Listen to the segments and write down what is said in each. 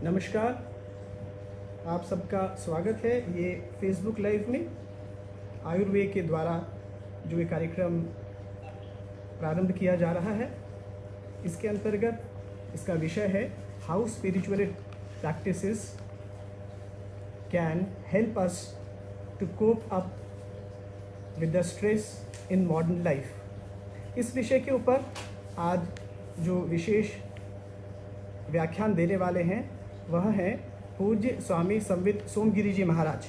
नमस्कार, आप सबका स्वागत है ये फेसबुक लाइव में। आयुर्वेद के द्वारा जो ये कार्यक्रम प्रारंभ किया जा रहा है, इसके अंतर्गत इसका विषय है how spiritual practices can help us to cope up with the stress in modern life. इस विषय के ऊपर आज जो विशेष व्याख्यान देने वाले हैं वह हैं पूज्य स्वामी संवित सोमगिरी जी महाराज।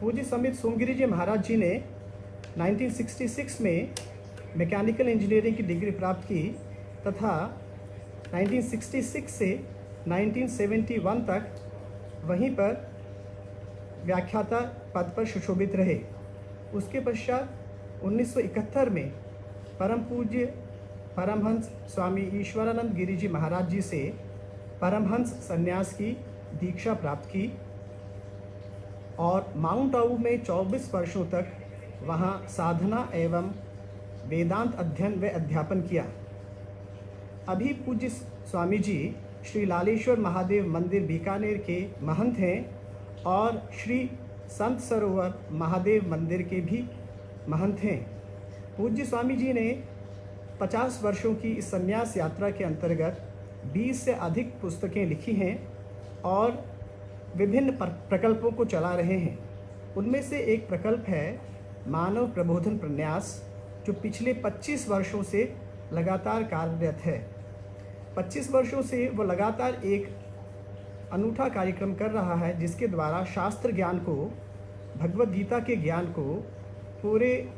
पूज्य संवित सोमगिरी जी महाराज जी ने 1966 में मैकेनिकल इंजीनियरिंग की डिग्री प्राप्त की तथा 1966 से 1971 तक वहीं पर व्याख्याता पद पर सुशोभित रहे। उसके पश्चात 1971 में परम पूज्य परमहंस स्वामी ईश्वरानंद गिरी जी महाराज जी से परमहंस संन्यास की दीक्षा प्राप्त की और माउंट आबू में 24 वर्षों तक वहाँ साधना एवं वेदांत अध्ययन व अध्यापन किया। अभी पूज्य स्वामी जी श्री लालेश्वर महादेव मंदिर बीकानेर के महंत हैं और श्री संत सरोवर महादेव मंदिर के भी महंत हैं। पूज्य स्वामी जी ने 50 वर्षों की इस संन्यास यात्रा के अंतर्गत 20 से अधिक पुस्तकें लिखी हैं और विभिन्न प्रकल्पों को चला रहे हैं। उनमें से एक प्रकल्प है मानव प्रबोधन प्रन्यास, जो पिछले 25 वर्षों से लगातार कार्यरत है। 25 वर्षों से वो लगातार एक अनूठा कार्यक्रम कर रहा है जिसके द्वारा शास्त्र ज्ञान को, भगवद गीता के ज्ञान को पूरे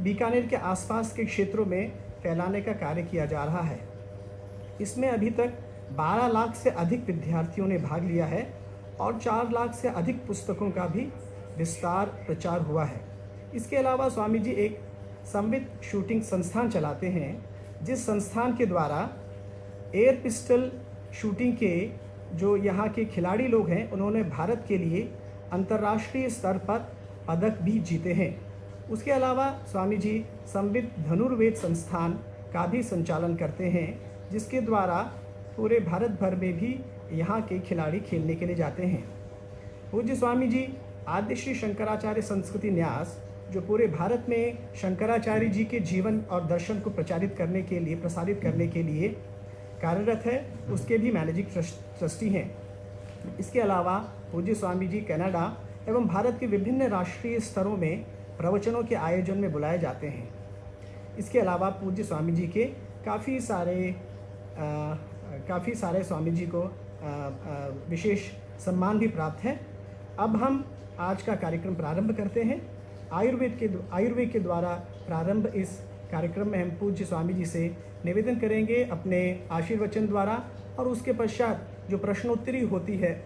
बीकानेर के आसपास के क्षेत्रों में फैलाने का कार्य किया जा रहा है। इसमें अभी तक 12 लाख से अधिक विद्यार्थियों ने भाग लिया है और 4 लाख से अधिक पुस्तकों का भी विस्तार प्रचार हुआ है। इसके अलावा स्वामी जी एक संवित शूटिंग संस्थान चलाते हैं, जिस संस्थान के द्वारा एयर पिस्टल शूटिंग के जो यहाँ के खिलाड़ी लोग हैं उन्होंने भारत के लिए अंतर्राष्ट्रीय स्तर पर पदक भी जीते हैं। उसके अलावा स्वामी जी संवित धनुर्वेद संस्थान का भी संचालन करते हैं, जिसके द्वारा पूरे भारत भर में भी यहाँ के खिलाड़ी खेलने के लिए जाते हैं। पूज्य स्वामी जी आद्य श्री शंकराचार्य संस्कृति न्यास, जो पूरे भारत में शंकराचार्य जी के जीवन और दर्शन को प्रसारित करने के लिए कार्यरत है, उसके भी मैनेजिंग ट्रस्टी हैं। इसके अलावा पूज्य स्वामी जी कनाडा एवं भारत के विभिन्न राष्ट्रीय स्तरों में प्रवचनों के आयोजन में बुलाए जाते हैं। इसके अलावा पूज्य स्वामी जी के काफ़ी सारे स्वामी जी को विशेष सम्मान भी प्राप्त है। अब हम आज का कार्यक्रम प्रारंभ करते हैं। आयुर्वेद के द्वारा प्रारंभ इस कार्यक्रम में हम पूज्य स्वामी जी से निवेदन करेंगे अपने आशीर्वचन द्वारा, और उसके पश्चात जो प्रश्नोत्तरी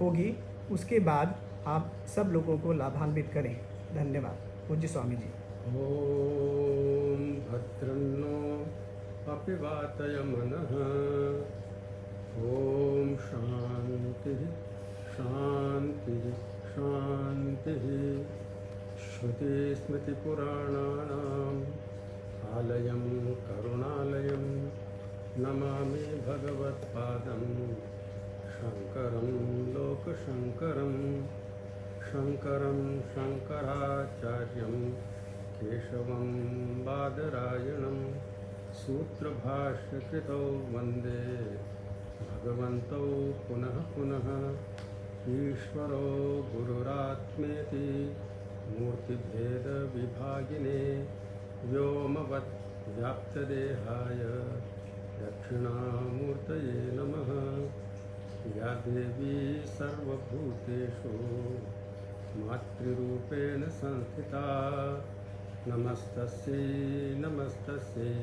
होगी उसके बाद आप सब लोगों को लाभान्वित करें। धन्यवाद। पूज्य स्वामी जी। ओम भद्रन्नो अपिवातय मनः। ओम शांति शांति शांति। श्रुति स्मृति पुराणानाम् आलयं करुणालयं नमामि भगवत्पादं शंकरं लोकशंकरं। शंकरं शंकराचार्यं केशवं बादरायणं सूत्रभाष्यकृतौ वन्दे भगवन्तौ पुनः पुनः। ईश्वरो गुरुरात्मेति मूर्तिभेदविभागिने व्योमवत् व्याप्तदेहाय दक्षिणामूर्तये नमः। या देवी सर्वभूतेषु मातृरूपेण संस्थिता नमस्तस्यै नमस्तस्यै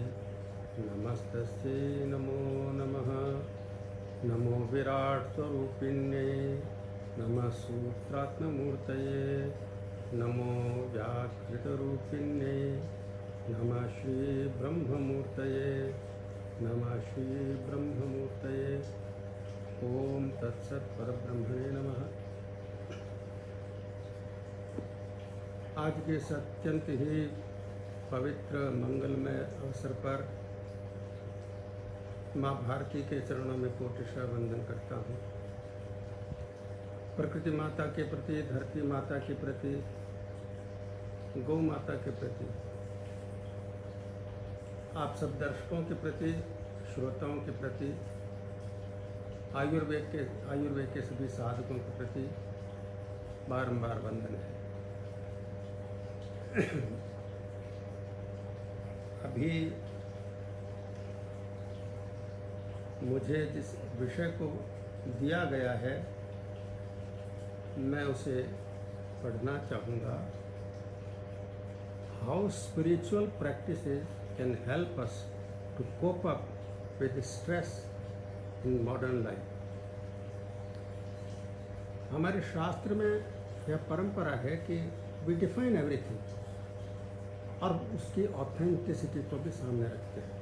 नमस्तस्यै नमो नमः। नमो विराट स्वरूपिण्यै नमः सूत्रात्ममूर्तये नमो व्याकृतरूपिण्यै नमः श्री ब्रह्ममूर्तये नमः श्री ब्रह्ममूर्तये। ओम तत्सत् परब्रह्मणे नमः। आज के इस अत्यंत ही पवित्र मंगलमय अवसर पर माँ भारती के चरणों में कोटिशा वंदन करता हूँ। प्रकृति माता के प्रति, धरती माता के प्रति, गौ माता के प्रति, आप सब दर्शकों के प्रति, श्रोताओं के प्रति, आयुर्वेद के सभी साधकों के प्रति बारंबार वंदन है। अभी मुझे जिस विषय को दिया गया है मैं उसे पढ़ना चाहूँगा। How spiritual practices can help us to cope up with stress in modern life. हमारे शास्त्र में यह परंपरा है कि वी डिफाइन एवरीथिंग और उसकी ऑथेंटिसिटी को भी सामने रखते हैं।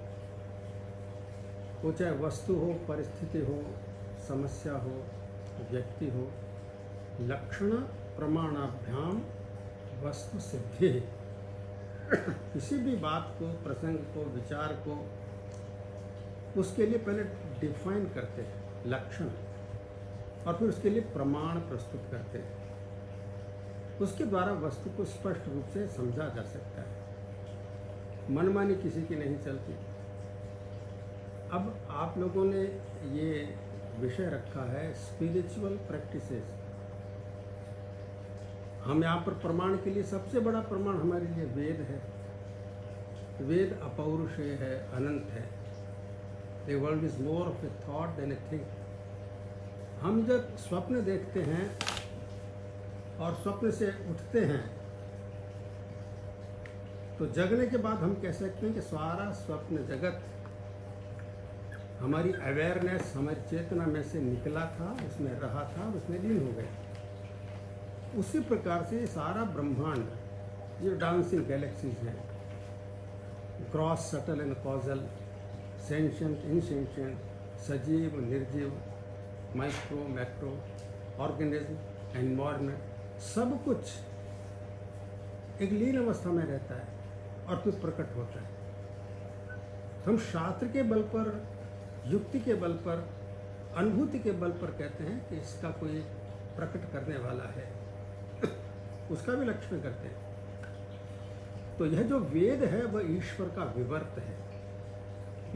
वो चाहे वस्तु हो, परिस्थिति हो, समस्या हो, व्यक्ति हो, लक्षण प्रमाणाभ्याम वस्तु सिद्धि। किसी भी बात को, प्रसंग को, विचार को उसके लिए पहले डिफाइन करते हैं लक्षण, और फिर उसके लिए प्रमाण प्रस्तुत करते हैं। उसके द्वारा वस्तु को स्पष्ट रूप से समझा जा सकता है। मनमानी किसी की नहीं चलती। अब आप लोगों ने ये विषय रखा है स्पिरिचुअल प्रैक्टिसेस। हम यहाँ पर प्रमाण के लिए सबसे बड़ा प्रमाण हमारे लिए वेद है। वेद अपौरुषेय है, अनंत है। The world is more of a thought than a thing. हम जब स्वप्न देखते हैं और स्वप्न से उठते हैं तो जगने के बाद हम कह सकते हैं कि सारा स्वप्न जगत हमारी अवेयरनेस, हमारी चेतना में से निकला था, उसमें रहा था, उसमें लीन हो गया। उसी प्रकार से सारा ब्रह्मांड, ये डांसिंग गैलेक्सीज हैं, gross, subtle and causal, sentient, insentient, सजीव, निर्जीव, माइक्रो, मैक्रो, ऑर्गेनिज्म, एनवायरनमेंट, सब कुछ एक लीन अवस्था में रहता है और फिर प्रकट होता है। हम शास्त्र के बल पर, युक्ति के बल पर, अनुभूति के बल पर कहते हैं कि इसका कोई प्रकट करने वाला है, उसका भी लक्षण करते हैं। तो यह जो वेद है वह ईश्वर का विवर्त है।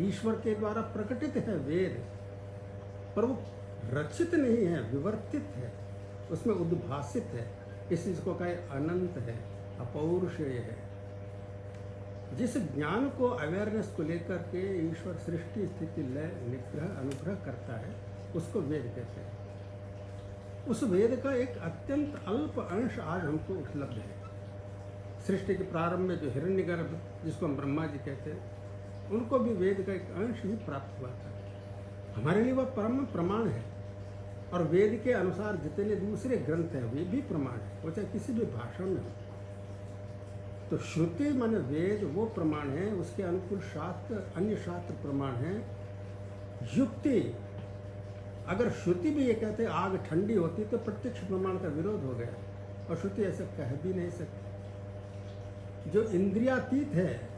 ईश्वर के द्वारा प्रकटित है वेद, पर वो रचित नहीं है, विवर्तित है, उसमें उद्भासित है। इस चीज को कहे अनंत है, अपौरुषेय है। जिस ज्ञान को, अवेयरनेस को लेकर के ईश्वर सृष्टि, स्थिति, लय, निग्रह, अनुग्रह करता है, उसको वेद कहते हैं। उस वेद का एक अत्यंत अल्प अंश आज हमको उपलब्ध है। सृष्टि के प्रारंभ में जो हिरण्यगर्भ, जिसको हम ब्रह्मा जी कहते हैं, उनको भी वेद का एक अंश ही प्राप्त हुआ था। हमारे लिए वह परम प्रमाण है। और वेद के अनुसार जितने दूसरे ग्रंथ हैं वे भी प्रमाण है, वो चाहे किसी भी भाषा में हो। तो श्रुति माने वेद वो प्रमाण है, उसके अनुकूल शास्त्र, अन्य शास्त्र प्रमाण है। युक्ति, अगर श्रुति भी ये कहते आग ठंडी होती तो प्रत्यक्ष प्रमाण का विरोध हो गया, और श्रुति ऐसा कह भी नहीं सकती। जो इंद्रियातीत है,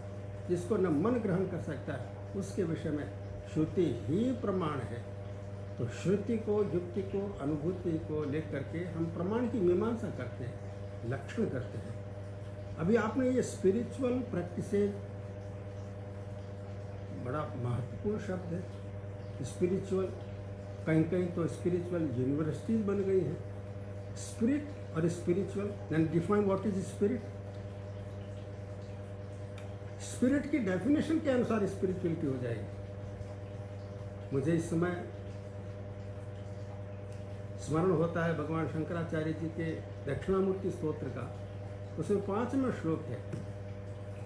जिसको न मन ग्रहण कर सकता है, उसके विषय में श्रुति ही प्रमाण है। तो श्रुति को, युक्ति को, अनुभूति को लेकर के हम प्रमाण की मीमांसा करते हैं, लक्षण करते हैं। अभी आपने ये स्पिरिचुअल प्रैक्टिसेज, बड़ा महत्वपूर्ण शब्द है स्पिरिचुअल। कहीं कहीं तो स्पिरिचुअल यूनिवर्सिटीज बन गई हैं। स्पिरिट और spiritual, then define what is spirit. Spirit की डेफिनेशन के अनुसार स्पिरिचुअलिटी हो जाएगी। मुझे इस समय स्मरण होता है भगवान शंकराचार्य जी के दक्षिणामूर्ति स्तोत्र का। उसमें 5वां श्लोक है,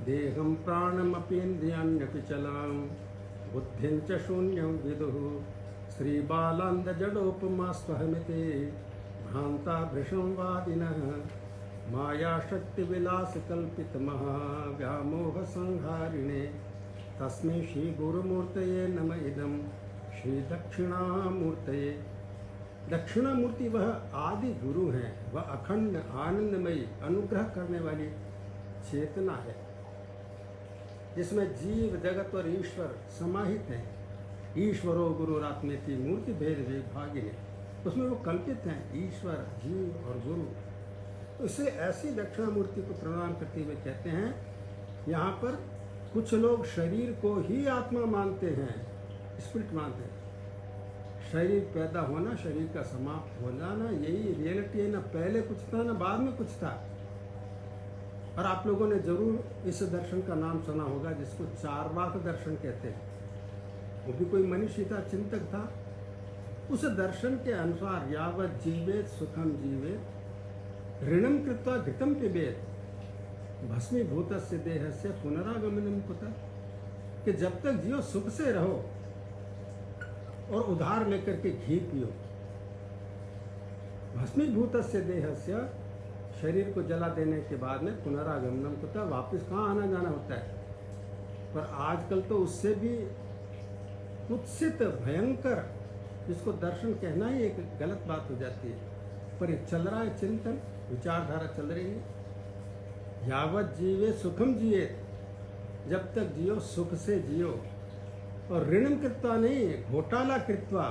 देहम प्राणमपीन्द्रियाण्यपि चलाम बुद्धिं च शून्यं विदुः श्रीबालान्द जडोपमा स्वहमिते भ्रांता भृशं वादिनः मायाशक्तिविलासकल्पितमहाव्यामोह संहारिणे तस्मै श्रीगुरुमूर्तये नम इदं श्रीदक्षिणामूर्तये। दक्षिणामूर्ति वह आदि गुरु हैं, वह अखंड आनंदमयी अनुग्रह करने वाली चेतना है, जिसमें जीव, जगत और ईश्वर समाहित हैं। ईश्वरो गुरुरात्मेति मूर्ति भेद विभागिने, उसमें वो कल्पित हैं ईश्वर, जीव और गुरु। तो इससे ऐसी दक्षिणामूर्ति को प्रणाम करते हुए कहते हैं, यहाँ पर कुछ लोग शरीर को ही आत्मा मानते हैं, स्पिरिट मानते हैं। शरीर पैदा होना, शरीर का समाप्त हो जाना, यही रियलिटी है। ना पहले कुछ था ना बाद में कुछ था। और आप लोगों ने जरूर इस दर्शन का नाम सुना होगा जिसको चार्वाक दर्शन कहते हैं। वो भी कोई मनीषी था, चिंतक था। उस दर्शन के अनुसार यावत जीवेत सुखम जीवेत ऋणम कृत्वा घृतम पिबेत भस्मीभूतस्य देहस्य पुनरागमनम कुतः, कि जब तक जियो सुख से रहो और उधार लेकर के घी पियो। भस्मीभूतस्य देहस्य, शरीर को जला देने के बाद में पुनरागमनम कुतः, वापस कहाँ आना जाना होता है। पर आजकल तो उससे भी कुत्सित भयंकर, जिसको दर्शन कहना ही एक गलत बात हो जाती है, पर ये चल रहा है चिंतन, विचारधारा चल रही है। यावत जीवे सुखम जिए, जब तक जियो सुख से जियो। और ऋणम कृत्वा नहीं, घोटाला कृत्वा,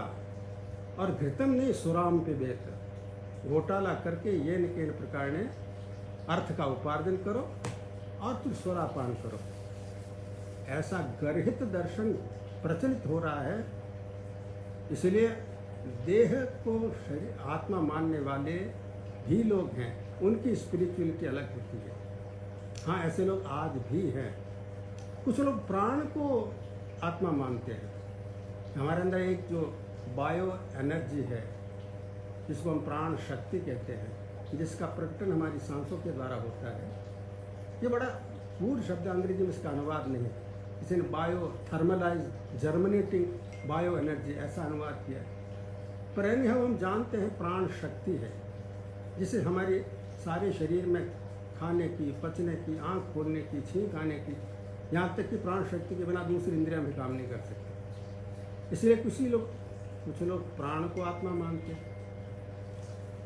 और घृतम नहीं, सुराम पे बेत, घोटाला करके ये न के प्रकार ने अर्थ का उपार्जन करो और फिर स्वरापान करो। ऐसा गर्हित दर्शन प्रचलित हो रहा है। इसलिए देह को शरीर आत्मा मानने वाले भी लोग हैं, उनकी स्पिरिचुअलिटी अलग होती है। हाँ, ऐसे लोग आज भी हैं। कुछ लोग प्राण को आत्मा मानते हैं। हमारे अंदर एक जो बायो एनर्जी है, जिसको हम प्राण शक्ति कहते हैं, जिसका प्रकटन हमारी सांसों के द्वारा होता है। ये बड़ा पूर्ण शब्द, अंग्रेजी में इसका अनुवाद नहीं है। किसी ने बायो थर्मलाइज जर्मिनेटिंग बायो एनर्जी ऐसा अनुवाद किया है। पर हम जानते हैं प्राण शक्ति है, जिसे हमारे सारे शरीर में खाने की, पचने की, आँख खोलने की, छींक आने की, यहाँ तक कि प्राण शक्ति के बिना दूसरी इंद्रियां भी काम नहीं कर सकती। इसलिए कुछ लोग प्राण को आत्मा मानते हैं।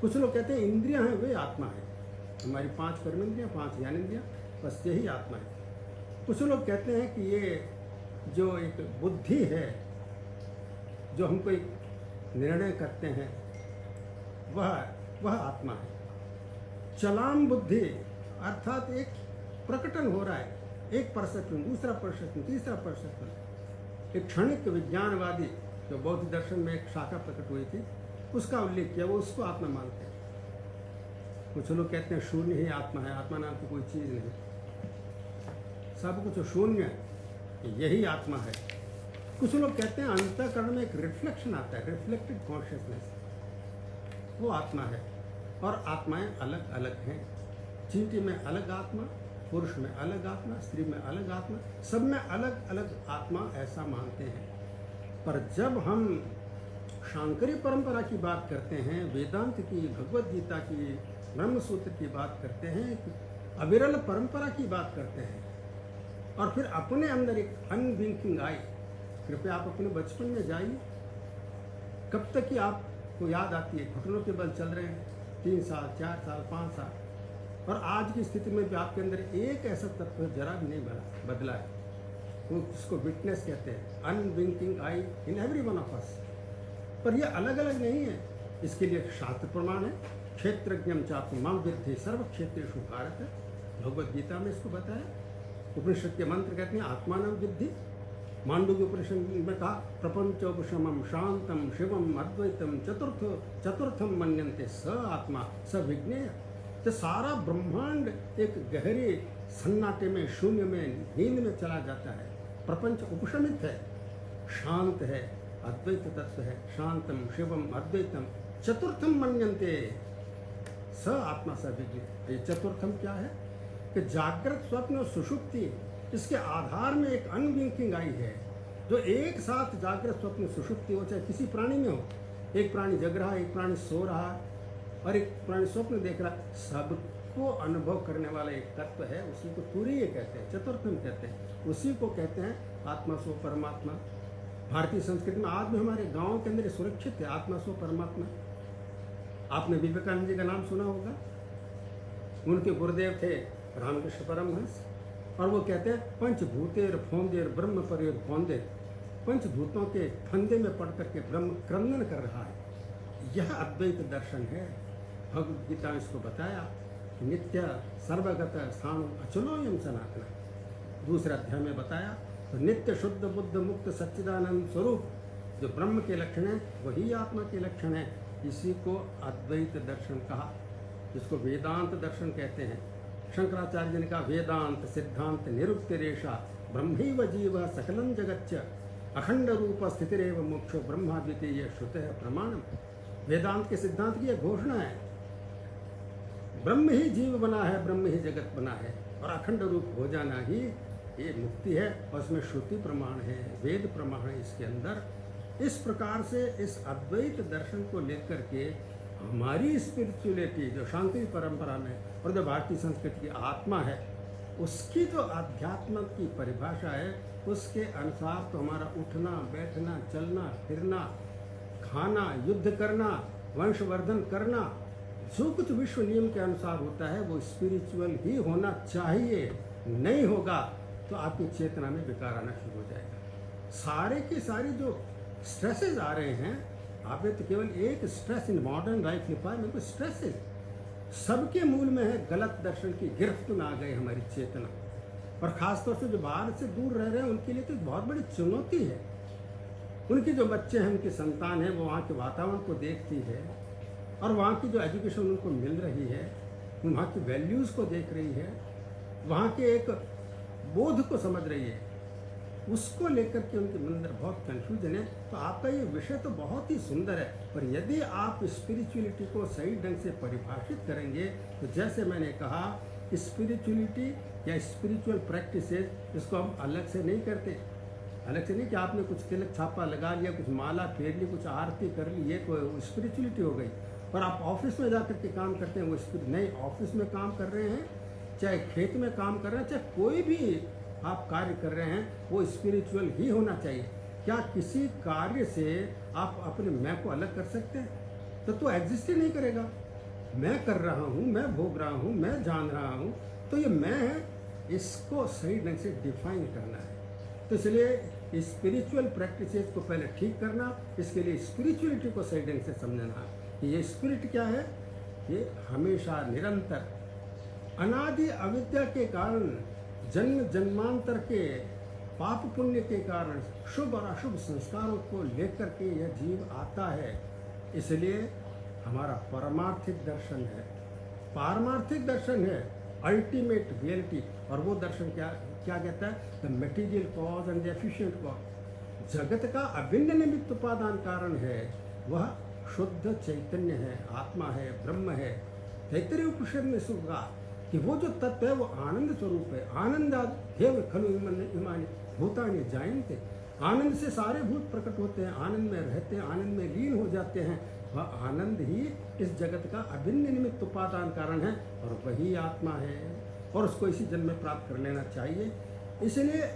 कुछ लोग कहते हैं इंद्रियां हैं वे आत्मा है, हमारी 5 कर्मेंद्रियां, 5 ज्ञानेंद्रियां, बस यही आत्मा है। कुछ लोग कहते हैं कि ये जो एक बुद्धि है, जो हम कोई निर्णय करते हैं, वह आत्मा है। चलाम बुद्धि अर्थात एक प्रकटन हो रहा है, एक परसेप्शन, दूसरा परसेप्शन, तीसरा परसेप्शन। एक क्षणिक विज्ञानवादी जो बौद्ध दर्शन में एक शाखा प्रकट हुई थी, उसका उल्लेख किया, वो उसको आत्मा मानते हैं। कुछ लोग कहते हैं शून्य ही आत्मा है, आत्मा नाम की कोई चीज़ नहीं, सब कुछ शून्य, यही आत्मा है। कुछ लोग कहते हैं अंतःकरण में एक रिफ्लेक्शन आता है, रिफ्लेक्टेड कॉन्शियसनेस, वो आत्मा है। और आत्माएं अलग अलग हैं। चींटी में अलग आत्मा, पुरुष में अलग आत्मा, स्त्री में अलग आत्मा, सब में अलग अलग आत्मा, ऐसा मानते हैं। पर जब हम शांकरी परंपरा की बात करते हैं, वेदांत की, भगवद गीता की, ब्रह्म सूत्र की बात करते हैं, अविरल परंपरा की बात करते हैं, और फिर अपने अंदर एक अनविंकिंग आई। कृपया आप अपने बचपन में जाइए, कब तक कि आपको याद आती है, घुटनों के बल चल रहे हैं, 3 साल, 4 साल, 5 साल, और आज की स्थिति में भी आपके अंदर एक ऐसा तत्व जरा भी नहीं बदला है। वो उसको विटनेस कहते हैं, unwinking eye in every one of us. पर ये अलग अलग नहीं है, इसके लिए शास्त्र प्रमाण है। क्षेत्रज्ञम चापि मां विद्धि सर्व क्षेत्रेषु भारत, भगवद गीता में इसको बताया। उपनिषद के मंत्र कहते हैं आत्मानं विद्धि। मांडव्य उपनिषद में कहा प्रपंचोपशमम शांतम शिवम अद्वैतम चतुर्थम मन्यन्ते स आत्मा स विज्ञेय। तो सारा ब्रह्मांड एक गहरे सन्नाटे में, शून्य में, नींद में चला जाता है। प्रपंच उपशमित है, शांत है, अद्वैत तत्व है, शांतम शिवम अद्वैतम चतुर्थम मन्यन्ते स आत्मा स विज्ञेय। ये चतुर्थम क्या है कि जागृत, स्वप्न और सुषुप्ति, इसके आधार में एक अनविंकिंग आई है, जो एक साथ जागृत, स्वप्न, सुषुप्ति हो, चाहे किसी प्राणी में हो। एक प्राणी जग रहा है, एक प्राणी सो रहा है, और एक प्राणी स्वप्न देख रहा है। सबको अनुभव करने वाला एक तत्व है, उसी को तुरीय कहते हैं, चतुर्थम कहते हैं, उसी को कहते हैं आत्मा सो परमात्मा। भारतीय संस्कृति में आज भी हमारे गाँव के अंदर सुरक्षित है आत्मा सो परमात्मा। आपने विवेकानंद जी का नाम सुना होगा। उनके गुरुदेव थे रामकृष्ण परमहंस, और वो कहते हैं पंचभूतेर फोंदेर ब्रह्म परेर फोंदेर। पंचभूतों के फंदे में पड़ करके ब्रह्म क्रंदन कर रहा है, यह अद्वैत दर्शन है। भगवद गीता में इसको बताया कि नित्य सर्वगत स्थान अचलोयम सनातन। दूसरे अध्याय में बताया तो नित्य शुद्ध बुद्ध मुक्त सच्चिदानंद स्वरूप जो ब्रह्म के लक्षण है वही आत्मा के लक्षण है। इसी को अद्वैत दर्शन कहा, जिसको वेदांत दर्शन कहते हैं। शंकराचार्य जी ने कहा वेदांत सिद्धांत निरुक्तिरेषा ब्रह्मैव जीव सकलं जगच्च अखंड रूप स्थितिरेव मोक्षो ब्रह्मा द्वितीय श्रुतः प्रमाणम। वेदांत के सिद्धांत की यह घोषणा है, ब्रह्म ही जीव बना है, ब्रह्म ही जगत बना है और अखंड रूप हो जाना ही ये मुक्ति है। और उसमें श्रुति प्रमाण है, वेद प्रमाण है इसके अंदर। इस प्रकार से इस अद्वैत दर्शन को लेकर के हमारी स्पिरिचुअलिटी जो शांति परंपरा में और जो भारतीय संस्कृति की आत्मा है, उसकी जो अध्यात्म की परिभाषा है उसके अनुसार तो हमारा उठना बैठना चलना फिरना खाना युद्ध करना वंशवर्धन करना जो कुछ विश्व नियम के अनुसार होता है वो स्पिरिचुअल ही होना चाहिए। नहीं होगा तो आपकी चेतना में विकार आना शुरू हो जाएगा। सारे के सारे जो स्ट्रेसेस आ रहे हैं, आपने तो केवल एक स्ट्रेस इन मॉडर्न लाइफ लिखा है, मेरे को स्ट्रेसेस सबके मूल में है गलत दर्शन की गिरफ्त में आ गए हमारी चेतना। और ख़ासतौर से जो बाहर से दूर रह रहे हैं उनके लिए तो बहुत बड़ी चुनौती है। उनके जो बच्चे हैं, उनकी संतान है, वो वहाँ के वातावरण को देखती है और वहाँ की जो एजुकेशन उनको मिल रही है, वहाँ की वैल्यूज़ को देख रही है, वहाँ के एक बोध को समझ रही है, उसको लेकर के उनके अंदर बहुत कंफ्यूजन है। तो आपका ये विषय तो बहुत ही सुंदर है, पर यदि आप स्पिरिचुअलिटी को सही ढंग से परिभाषित करेंगे तो जैसे मैंने कहा स्पिरिचुअलिटी या स्पिरिचुअल प्रैक्टिसेस इसको हम अलग से नहीं करते। अलग से नहीं कि आपने कुछ तिलक छापा लगा लिया, कुछ माला फेर ली, कुछ आरती कर ली, ये कोई स्पिरिचुअलिटी हो गई। और आप ऑफिस में जाकर के काम करते हैं वो स्पिरिट नहीं, ऑफिस में काम कर रहे हैं, चाहे खेत में काम कर रहे हैं, चाहे कोई भी आप कार्य कर रहे हैं, वो स्पिरिचुअल ही होना चाहिए। क्या किसी कार्य से आप अपने मैं को अलग कर सकते हैं? तो एग्जिस्ट ही नहीं करेगा। मैं कर रहा हूँ, मैं भोग रहा हूँ, मैं जान रहा हूँ, तो ये मैं है, इसको सही ढंग से डिफाइन करना है। तो इसलिए स्पिरिचुअल प्रैक्टिसेस को पहले ठीक करना, इसके लिए स्पिरिचुअलिटी को सही ढंग से समझना कि ये स्पिरिट क्या है। ये हमेशा निरंतर अनादि अविद्या के कारण जन्म जन्मांतर के पाप पुण्य के कारण शुभ और अशुभ संस्कारों को लेकर के यह जीव आता है। इसलिए हमारा परमार्थिक दर्शन है, पारमार्थिक दर्शन है, अल्टीमेट रियलिटी। और वो दर्शन क्या क्या कहता है? The material cause and the efficient cause. जगत का अभिन्न निमित्त उपादान कारण है, वह शुद्ध चैतन्य है, आत्मा है, ब्रह्म है। तैत्तरीय उपनिषद में सुगा कि वो जो तत्व है वो आनंद स्वरूप है। आनंदाद हेव खलु इमानि भूतानि जायन्ते। आनंद से सारे भूत प्रकट होते हैं, आनंद में रहते हैं, आनंद में लीन हो जाते हैं। वह आनंद ही इस जगत का अभिन्न निमित्त उपादान कारण है और वही आत्मा है और उसको इसी जन्म में प्राप्त कर लेना चाहिए। इसलिए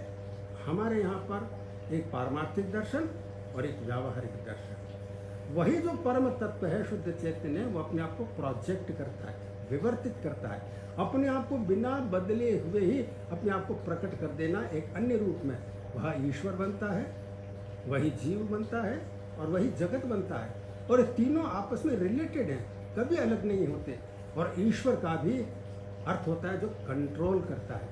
हमारे यहाँ पर एक पारमार्थिक दर्शन और एक व्यावहारिक दर्शन। वही जो परम तत्व है शुद्ध चैतन्य, वो अपने आप को प्रोजेक्ट करता है, विवर्तित करता है, अपने आप को बिना बदले हुए ही अपने आप को प्रकट कर देना एक अन्य रूप में। वह ईश्वर बनता है, वही जीव बनता है और वही जगत बनता है। और ये तीनों आपस में रिलेटेड हैं, कभी अलग नहीं होते। और ईश्वर का भी अर्थ होता है जो कंट्रोल करता है,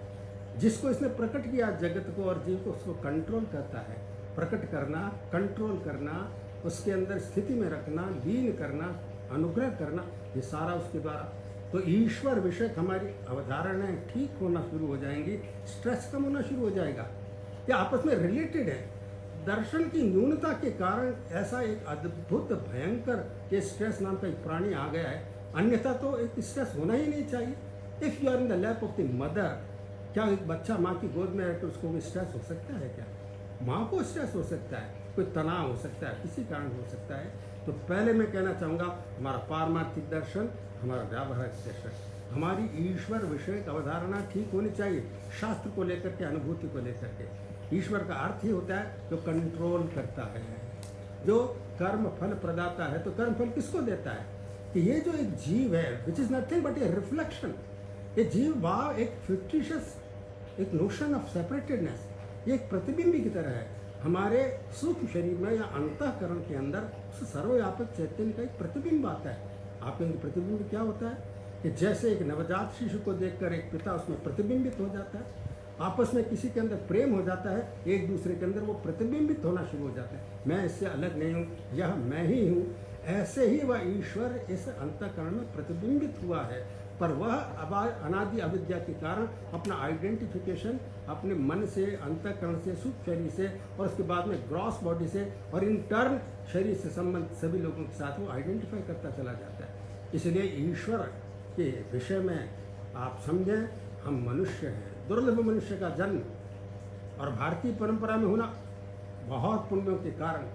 जिसको इसने प्रकट किया जगत को और जीव को, उसको कंट्रोल करता है। प्रकट करना, कंट्रोल करना, उसके अंदर स्थिति में रखना, लीन करना, अनुग्रह करना, ये सारा उसके द्वारा। तो ईश्वर विषय हमारी अवधारणाएं ठीक होना शुरू हो जाएंगी, स्ट्रेस कम होना शुरू हो जाएगा। ये आपस में रिलेटेड है। दर्शन की न्यूनता के कारण ऐसा एक अद्भुत भयंकर ये स्ट्रेस नाम का एक प्राणी आ गया है, अन्यथा तो एक स्ट्रेस होना ही नहीं चाहिए। If you are in the lap of the mother, क्या एक बच्चा माँ की गोद में रहकर उसको भी स्ट्रेस हो सकता है? क्या माँ को स्ट्रेस हो सकता है? कोई तनाव हो सकता है, किसी कारण हो सकता है। तो पहले मैं कहना चाहूँगा हमारा पारमार्थिक दर्शन, हमारा व्यावहारिक दर्शन, हमारी ईश्वर विषय अवधारणा ठीक होनी चाहिए, शास्त्र को लेकर के, अनुभूति को लेकर के। ईश्वर का अर्थ ही होता है जो कंट्रोल करता है, जो कर्म फल प्रदाता है। तो कर्म फल किसको देता है? कि ये जो एक जीव है which is nothing but a reflection. ये जीव भाव एक फिक्टिशियस एक नोशन ऑफ सेपरेटेडनेस, ये एक प्रतिबिंब की तरह है। हमारे सूक्ष्म शरीर में या अंतःकरण के अंदर उस सर्वव्यापक चैतन्य का एक प्रतिबिंब आता है। आपके प्रतिबिंब क्या होता है कि जैसे एक नवजात शिशु को देखकर एक पिता उसमें प्रतिबिंबित हो जाता है, आपस में किसी के अंदर प्रेम हो जाता है, एक दूसरे के अंदर वो प्रतिबिंबित होना शुरू हो जाता है। मैं इससे अलग नहीं हूँ, यह मैं ही हूँ। ऐसे ही वह ईश्वर इस अंतःकरण में प्रतिबिंबित हुआ है, पर वह अनादि अविद्या के कारण अपना आइडेंटिफिकेशन अपने मन से, अंतःकरण से, सूक्ष्म शरीर से और उसके बाद में ग्रॉस बॉडी से और इंटर्न शरीर से संबंधित सभी लोगों के साथ वो आइडेंटिफाई करता चला जाता है। इसलिए ईश्वर के विषय में आप समझें, हम मनुष्य हैं, दुर्लभ मनुष्य का जन्म और भारतीय परंपरा में होना बहुत पुण्यों के कारण,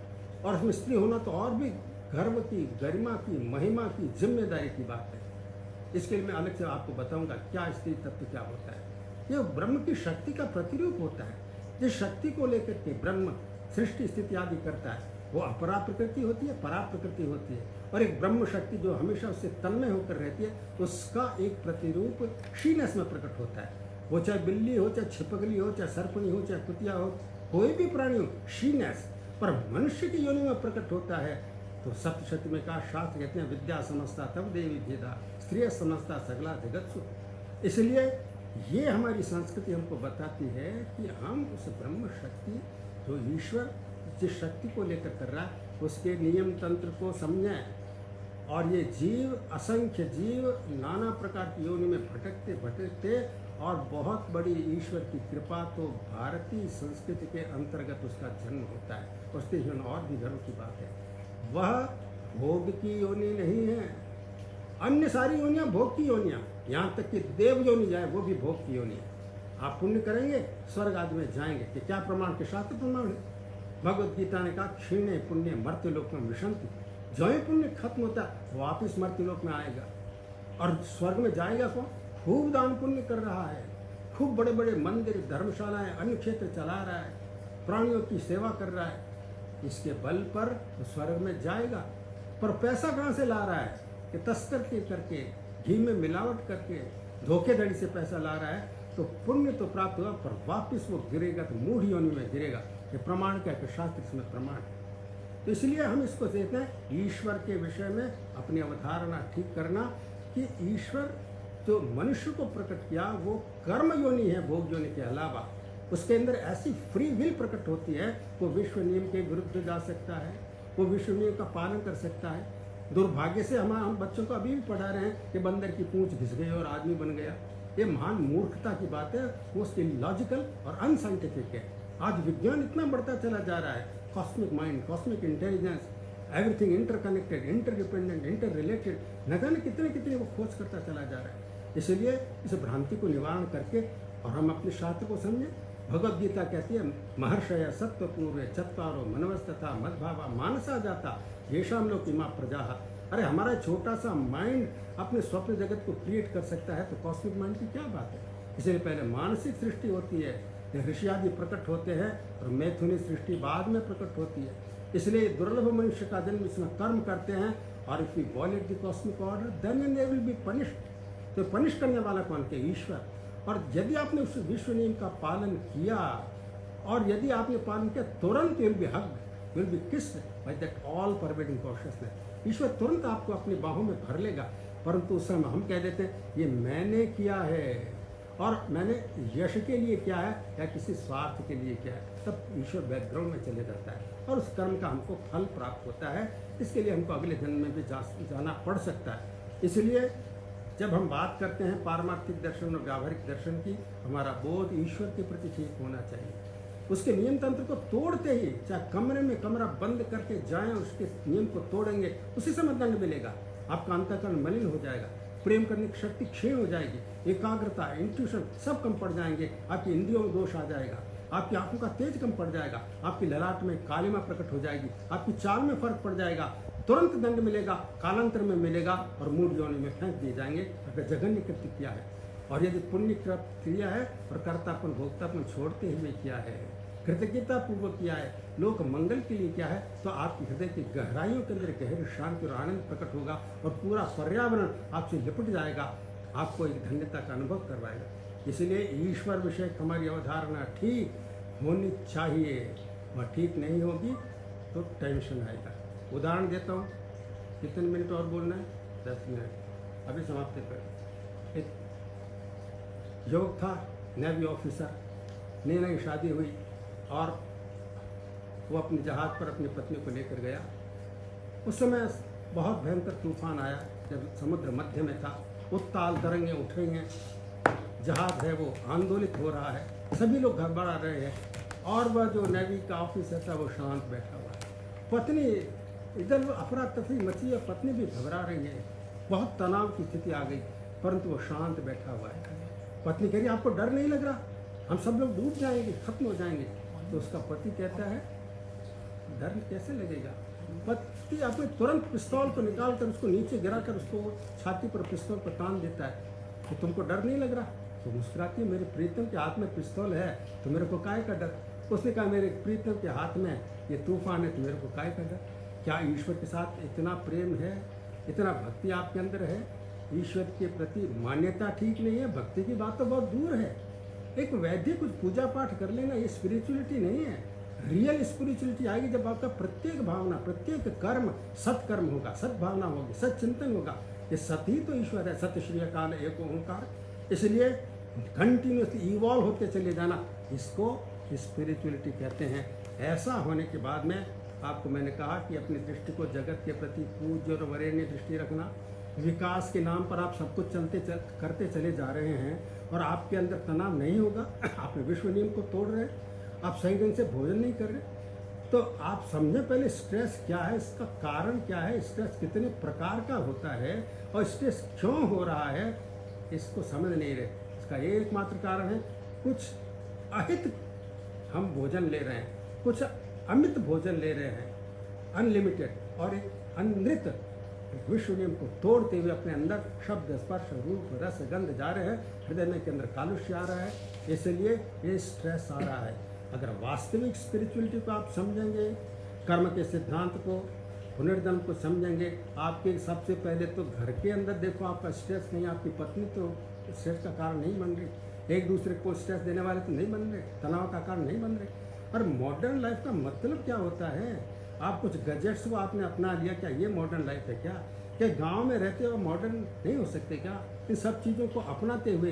और उसमें स्त्री होना तो और भी गर्व की, गरिमा की, महिमा की, जिम्मेदारी की बात है। इसके लिए मैं अलग से आपको बताऊंगा क्या स्त्री तत्व क्या होता है। यह ब्रह्म की शक्ति का प्रतिरूप होता है। जिस शक्ति को लेकर के ब्रह्म सृष्टि स्थिति आदि करता है वो अपरा प्रकृति होती है, परा प्रकृति होती है, और एक ब्रह्म शक्ति जो हमेशा उससे तन्मय होकर रहती है, उसका एक प्रतिरूप शीनस में प्रकट होता है। वो चाहे बिल्ली हो, चाहे छिपकली हो, चाहे सर्पणी हो, चाहे कुतिया हो, कोई भी प्राणी हो, शीनस पर मनुष्य की योनि में प्रकट होता है। तो सप्तशती में कहा, शास्त्र कहते हैं विद्या समझता तब देवी भेदा, स्त्रिय समझता सगला जगत सु। इसलिए ये हमारी संस्कृति हमको बताती है कि हम उस ब्रह्म शक्ति जो ईश्वर जिस शक्ति को लेकर कर रहा है उसके नियम तंत्र को समझें। और ये जीव, असंख्य जीव नाना प्रकार की योनि में भटकते भटकते, और बहुत बड़ी ईश्वर की कृपा तो भारतीय संस्कृति के अंतर्गत उसका जन्म होता है। उसके जीवन और भी गर्व की बात है, वह भोग की योनि नहीं है। अन्य सारी योनियां भोग की योनियां, यहाँ तक कि देव योनि जाए वो भी भोग की योनि है। आप पुण्य करेंगे स्वर्ग आदि में जाएंगे, कि क्या प्रमाण के शास्त्र प्रमाण है। भगवत गीता ने कहा क्षीणे पुण्य मर्त्यलोक में विशंति, जो ही पुण्य खत्म होता है वापिस मर्त्यलोक में आएगा। और स्वर्ग में जाएगा कौन? खूब दान पुण्य कर रहा है, खूब बड़े बड़े मंदिर, धर्मशालाएं, अन्य क्षेत्र चला रहा है, प्राणियों की सेवा कर रहा है, इसके बल पर तो स्वर्ग में जाएगा। पर पैसा कहाँ से ला रहा है? कि तस्कर के करके, घी में मिलावट करके, धोखेधड़ी से पैसा ला रहा है। तो पुण्य तो प्राप्त हुआ, पर वापिस वो गिरेगा तो मूढ़ योनि में गिरेगा। ये प्रमाण क्या है? शास्त्र इसमें प्रमाण है। तो इसलिए हम इसको देखते हैं ईश्वर के विषय में अपनी अवधारणा ठीक करना, कि ईश्वर जो मनुष्य को प्रकट किया वो कर्म योनि है, भोग योनि के अलावा। उसके अंदर ऐसी फ्री विल प्रकट होती है, वो विश्व नियम के विरुद्ध जा सकता है, वो विश्व नियम का पालन कर सकता है। दुर्भाग्य से हम बच्चों को अभी भी पढ़ा रहे हैं कि बंदर की पूंछ घिस गई और आदमी बन गया। ये महान मूर्खता की बात है, वो उसके लॉजिकल और अनसाइंटिफिक है। आज विज्ञान इतना बढ़ता चला जा रहा है, cosmic mind, cosmic intelligence, everything interconnected, interdependent, inter related, न जाने कितने कितने वो खोज करता चला जा रहा है। इसलिए इस भ्रांति को निवारण करके और हम अपने शास्त्र को समझें। भगवद गीता कहती है महर्षय सत्व पूर्व चत्वारो मनवस्तथा मद्भावा मानसा जाता येषाम लोक इमा प्रजा। अरे हमारा छोटा सा माइंड अपने स्वप्न जगत को क्रिएट कर सकता है, तो कॉस्मिक माइंड की क्या बात है। इसलिए पहले मानसिक सृष्टि होती है, ऋषि आदि प्रकट होते हैं, और मैथुनी सृष्टि बाद में प्रकट होती है। इसलिए दुर्लभ मनुष्य का जन्म इसमें कर्म करते हैं, और if we violate the cosmic order then they will be punished. तो पनिश करने वाला कौन के? ईश्वर। और यदि आपने उस विश्व नियम का पालन किया, और यदि आपने पालन किया, तुरंत will be hugged, will be kissed by that all pervading consciousness. ईश्वर तुरंत आपको अपनी बाहों में भर लेगा। परंतु उस समय हम कह देते हैं ये मैंने किया है, और मैंने यश के लिए किया है या किसी स्वार्थ के लिए किया है, तब ईश्वर बैकग्राउंड में चले जाता है, और उस कर्म का हमको फल प्राप्त होता है। इसके लिए हमको अगले जन्म में भी जाना पड़ सकता है। इसलिए जब हम बात करते हैं पारमार्थिक दर्शन और व्यावहारिक दर्शन की, हमारा बोध ईश्वर के प्रति ठीक होना चाहिए। उसके नियम तंत्र को तोड़ते ही, चाहे कमरे में कमरा बंद करके जाएं, उसके नियम को तोड़ेंगे, उसी समय दंड मिलेगा। आपका अंतःकरण मलिन हो जाएगा, प्रेम करने की शक्ति क्षीण हो जाएगी, एकाग्रता, इंट्यूशन सब कम पड़ जाएंगे, आपकी इंद्रियों में दोष आ जाएगा, आपकी आंखों का तेज कम पड़ जाएगा, आपकी ललाट में कालिमा प्रकट हो जाएगी, आपकी चाल में फर्क पड़ जाएगा, तुरंत दंड मिलेगा, कालांतर में मिलेगा, और मूढ़ योनि में फेंक दिए जाएंगे अगर जघन्य कृत्य किया है। और यदि पुण्य क्रिया है और कर्तापन भोक्तापन छोड़ते हुए किया है, कृतज्ञता पूर्वक किया है, लोक मंगल के लिए किया है, तो आपके हृदय की गहराइयों के अंदर गहरी शांति और आनंद प्रकट होगा, और पूरा पर्यावरण आपसे लिपट जाएगा, आपको एक धन्यता का अनुभव करवाएगा। इसलिए ईश्वर विषय हमारी अवधारणा ठीक होनी चाहिए। वह ठीक नहीं होगी तो टेंशन आएगा। उदाहरण देता हूँ, कितने मिनट और बोलना है? 10 मिनट, अभी समाप्त कर। एक युवक था, नेवी ऑफिसर, नई नई शादी हुई और वो अपने जहाज़ पर अपनी पत्नी को लेकर गया। उस समय बहुत भयंकर तूफान आया, जब समुद्र मध्य में था, उत्ताल तरंगें उठ रही हैं, जहाज़ है वो आंदोलित हो रहा है, सभी लोग घबरा रहे हैं और वह जो नेवी का ऑफिसर था वो शांत बैठा हुआ है। पत्नी इधर अफरा तफरी मची है, पत्नी भी घबरा रही है, बहुत तनाव की स्थिति आ गई, परंतु वो शांत बैठा हुआ है। पत्नी कह रही आपको डर नहीं लग रहा? हम सब लोग डूब जाएंगे, खत्म हो जाएंगे। तो उसका पति कहता है डर कैसे लगेगा? पति अपने तुरंत पिस्तौल को निकालकर उसको नीचे गिराकर उसको छाती पर पिस्तौल पर तान देता है कि तुमको डर नहीं लग रहा? तो मुस्कुराती है, मेरे प्रीतम के हाथ में पिस्तौल है तो मेरे को काहे का डर? उसने कहा मेरे प्रीतम के हाथ में ये तूफान है तो मेरे को काहे का डर? क्या ईश्वर के साथ इतना प्रेम है, इतना भक्ति आपके अंदर है? ईश्वर के प्रति मान्यता ठीक नहीं है, भक्ति की बात तो बहुत दूर है। एक वैद्य कुछ पूजा पाठ कर लेना ये स्पिरिचुअलिटी नहीं है। रियल स्पिरिचुअलिटी आएगी जब आपका प्रत्येक भावना, प्रत्येक कर्म सत्कर्म होगा, सद्भावना होगी, सच्चिंतन होगा। ये सत ही तो ईश्वर है, सत्य श्री अकाल एक ओंकार। इसलिए कंटिन्यूसली इवॉल्व होते चले जाना, इसको स्पिरिचुअलिटी कहते हैं। ऐसा होने के बाद में आपको मैंने कहा कि अपनी दृष्टि को जगत के प्रति पूज्य और वरेण्य दृष्टि रखना। विकास के नाम पर आप सब कुछ करते चले जा रहे हैं और आपके अंदर तनाव नहीं होगा। आप विश्व नियम को तोड़ रहे हैं, आप सही ढंग से भोजन नहीं कर रहे, तो आप समझें पहले स्ट्रेस क्या है, इसका कारण क्या है, स्ट्रेस कितने प्रकार का होता है और स्ट्रेस क्यों हो रहा है, इसको समझ नहीं रहे। इसका एकमात्र कारण है कुछ अहित हम भोजन ले रहे हैं, कुछ अमित भोजन ले रहे हैं, अनलिमिटेड, और एक अनृत विश्व नियम को तोड़ते हुए अपने अंदर शब्द स्पर्श रूप रस गंध जा रहे हैं, हृदय में के अंदर कालुष्य आ रहा है, इसलिए ये स्ट्रेस आ रहा है। अगर वास्तविक स्पिरिचुअलिटी को आप समझेंगे, कर्म के सिद्धांत को, पुनर्जन्म को समझेंगे, आपके सबसे पहले तो घर के अंदर देखो आपका स्ट्रेस नहीं, आपकी पत्नी तो स्ट्रेस का कारण नहीं बन रही, एक दूसरे को स्ट्रेस देने वाले तो नहीं बन रहे, तनाव का कारण नहीं बन रहे। और मॉडर्न लाइफ का मतलब क्या होता है? आप कुछ गैजेट्स को आपने अपना लिया, क्या ये मॉडर्न लाइफ है? क्या गांव में रहते हो मॉडर्न नहीं हो सकते क्या? इन सब चीज़ों को अपनाते हुए,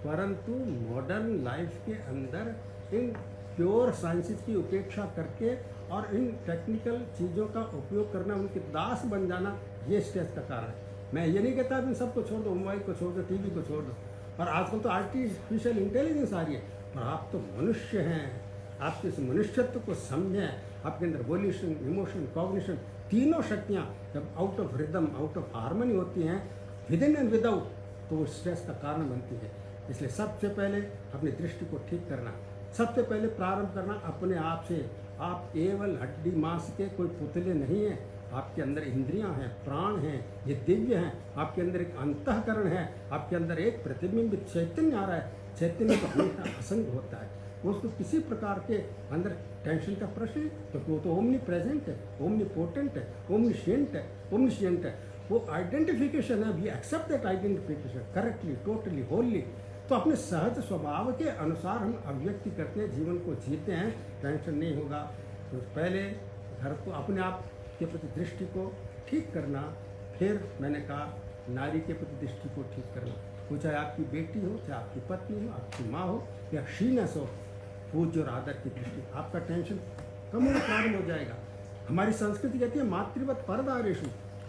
परंतु मॉडर्न लाइफ के अंदर इन प्योर साइंसेस की उपेक्षा करके और इन टेक्निकल चीज़ों का उपयोग करना, उनके दास बन जाना, ये स्ट्रेस का कारण है। मैं ये नहीं कहता इन सबको छोड़ दो, मोबाइल को छोड़ दो, टीवी को छोड़ दो, और आजकल तो आर्टिफिशियल इंटेलिजेंस आ रही है, पर आप तो मनुष्य हैं। आप इस मनुष्यत्व को समझें, आपके अंदर वोल्यूशन, इमोशन, कॉग्निशन, तीनों शक्तियाँ जब out of rhythm, out of harmony होती हैं, विद इन एंड विदाउट, तो वो स्ट्रेस का कारण बनती है। इसलिए सबसे पहले अपनी दृष्टि को ठीक करना, सबसे पहले प्रारंभ करना अपने आप से। आप केवल हड्डी मांस के कोई पुतले नहीं हैं, आपके अंदर इंद्रियां हैं, प्राण हैं, ये दिव्य हैं, आपके अंदर एक अंतःकरण है, आपके अंदर एक प्रतिबिंबित चैतन्य आ रहा है। चैतन्य तो हमेशा असंग होता है, उसको किसी प्रकार के अंदर टेंशन का प्रश्न है, तो वो तो ओमनी प्रेजेंट है, ओमनी पोटेंट है, ओमनिशिएंट है। वो आइडेंटिफिकेशन है, we accept that identification correctly, totally, wholly. तो अपने सहज स्वभाव के अनुसार हम अभिव्यक्ति करते हैं, जीवन को जीते हैं, टेंशन नहीं होगा। तो पहले घर को, अपने आप के प्रति दृष्टि को ठीक करना, फिर मैंने कहा नारी के प्रति दृष्टि को ठीक करना, वो चाहे आपकी बेटी हो, चाहे आपकी पत्नी हो, आपकी माँ हो या शीनस हो, पूज्य और आदर की दृष्टि, आपका टेंशन कम होना प्रारंभ हो जाएगा। हमारी संस्कृति कहती है मातृवत परदारेषु,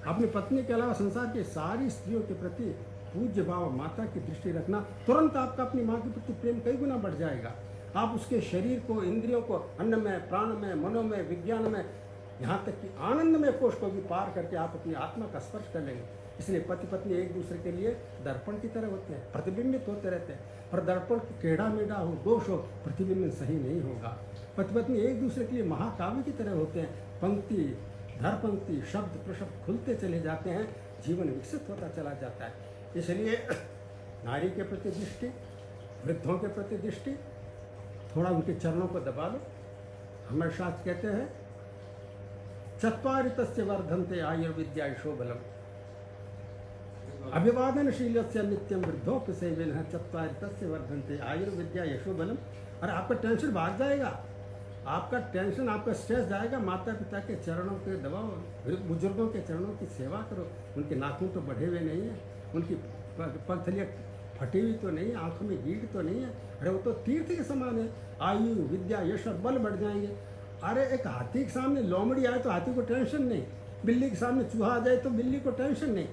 अपनी पत्नी के अलावा संसार के सारी स्त्रियों के प्रति पूज्य भाव, माता की दृष्टि रखना, तुरंत आपका अपनी माँ के प्रति प्रेम कई गुना बढ़ जाएगा। आप उसके शरीर को, इंद्रियों को, अन्न में, प्राण में, मनो में, विज्ञान में, यहाँ तक कि आनंद में कोष को भी पार करके आप अपनी आत्मा का स्पर्श कर लेंगे। इसलिए पति पत्नी एक दूसरे के लिए दर्पण की तरह होते हैं, प्रतिबिंबित होते रहते हैं, और दर्पण टेढ़ा मेढ़ा हो, दोष हो, प्रतिबिंब सही नहीं होगा। पति पत्नी एक दूसरे के लिए महाकाव्य की तरह होते हैं, पंक्ति धर पंक्ति, शब्द प्रशब्द खुलते चले जाते हैं, जीवन विकसित होता चला जाता है। इसलिए नारी के प्रति दृष्टि, वृद्धों के प्रति दृष्टि, थोड़ा उनके चरणों को दबा लो। हमारे शास्त्र कहते हैं चत्वारितस्य वर्धन्ते आयुर्विद्या यशोबलम, अभिवादनशीलस्य नित्यम वृद्धोपसेविनः चत्वारितस्य वर्धन्ते आयुर्विद्या यशोबलम। और आपका टेंशन भाग जाएगा, आपका टेंशन, आपका स्ट्रेस जाएगा। माता पिता के चरणों के दबाओ, बुजुर्गों के चरणों की सेवा करो। उनके नाखून तो बढ़े हुए नहीं है, उनकी पगथलियाँ फटी हुई तो नहीं है, आंखों में गीट तो नहीं है। अरे वो तो तीर्थ के समान है। आयु, विद्या, यश और बल बढ़ जाएंगे। अरे एक हाथी के सामने लोमड़ी आए तो हाथी को टेंशन नहीं, बिल्ली के सामने चूहा आ जाए तो बिल्ली को टेंशन नहीं,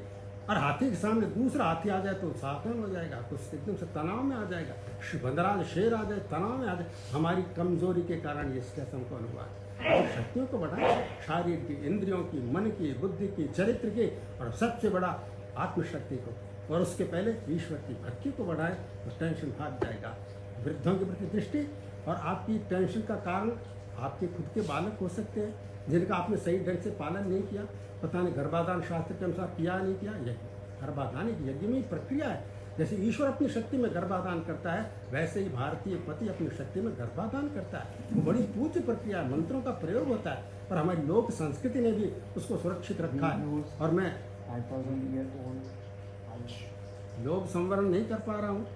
और हाथी के सामने दूसरा हाथी आ जाए तो सावधान हो जाएगा, कुछ एकदम से तनाव में आ जाएगा। बंदराज शेर आ जाए, तनाव में आ जाए। हमारी कमजोरी के कारण ये स्ट्रेस हमको अनुभव है। और शक्तियों को बढ़ाएं, शारीर की, इंद्रियों की, मन की, बुद्धि की, चरित्र की, और सबसे बड़ा आत्मशक्ति को, और उसके पहले ईश्वर की भक्ति को बढ़ाएं तो टेंशन भाग जाएगा। वृद्धों के प्रति दृष्टि, और आपकी टेंशन का कारण आपके खुद के बालक हो सकते हैं जिनका आपने सही ढंग से पालन नहीं किया, पता नहीं गर्भाधान शास्त्र के अनुसार किया नहीं किया। यज्ञ, गर्भाधान एक यज्ञमयी प्रक्रिया है। जैसे ईश्वर अपनी शक्ति में गर्भाधान करता है, वैसे ही भारतीय पति अपनी शक्ति में गर्भाधान करता है। वो बड़ी पूज्य प्रक्रिया है, मंत्रों का प्रयोग होता है, और हमारी लोक संस्कृति ने भी उसको सुरक्षित रखा है। और मैं लोक संवरण नहीं कर पा रहा हूँ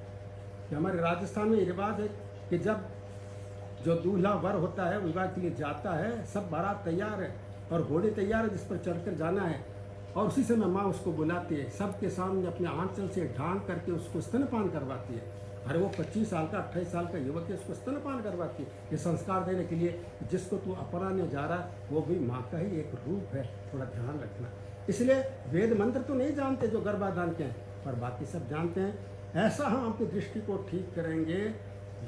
कि हमारे राजस्थान में ये रिवाज है कि जब जो दूल्हा वर होता है विवाह के लिए जाता है, सब बारात तैयार है और घोड़े तैयार है जिस पर चढ़कर जाना है, और उसी समय माँ उसको बुलाती है, सबके सामने अपने आंचल से ढांक करके उसको स्तनपान करवाती है। अरे वो 25 साल का 28 साल का युवक है, उसको स्तनपान करवाती है, ये संस्कार देने के लिए जिसको तू अपनाने जा रहा है वो भी माँ का ही एक रूप है, थोड़ा ध्यान रखना। इसलिए वेद मंत्र तो नहीं जानते जो गर्भाधान के हैं, पर बाकी सब जानते हैं। ऐसा हम अपनी दृष्टि को ठीक करेंगे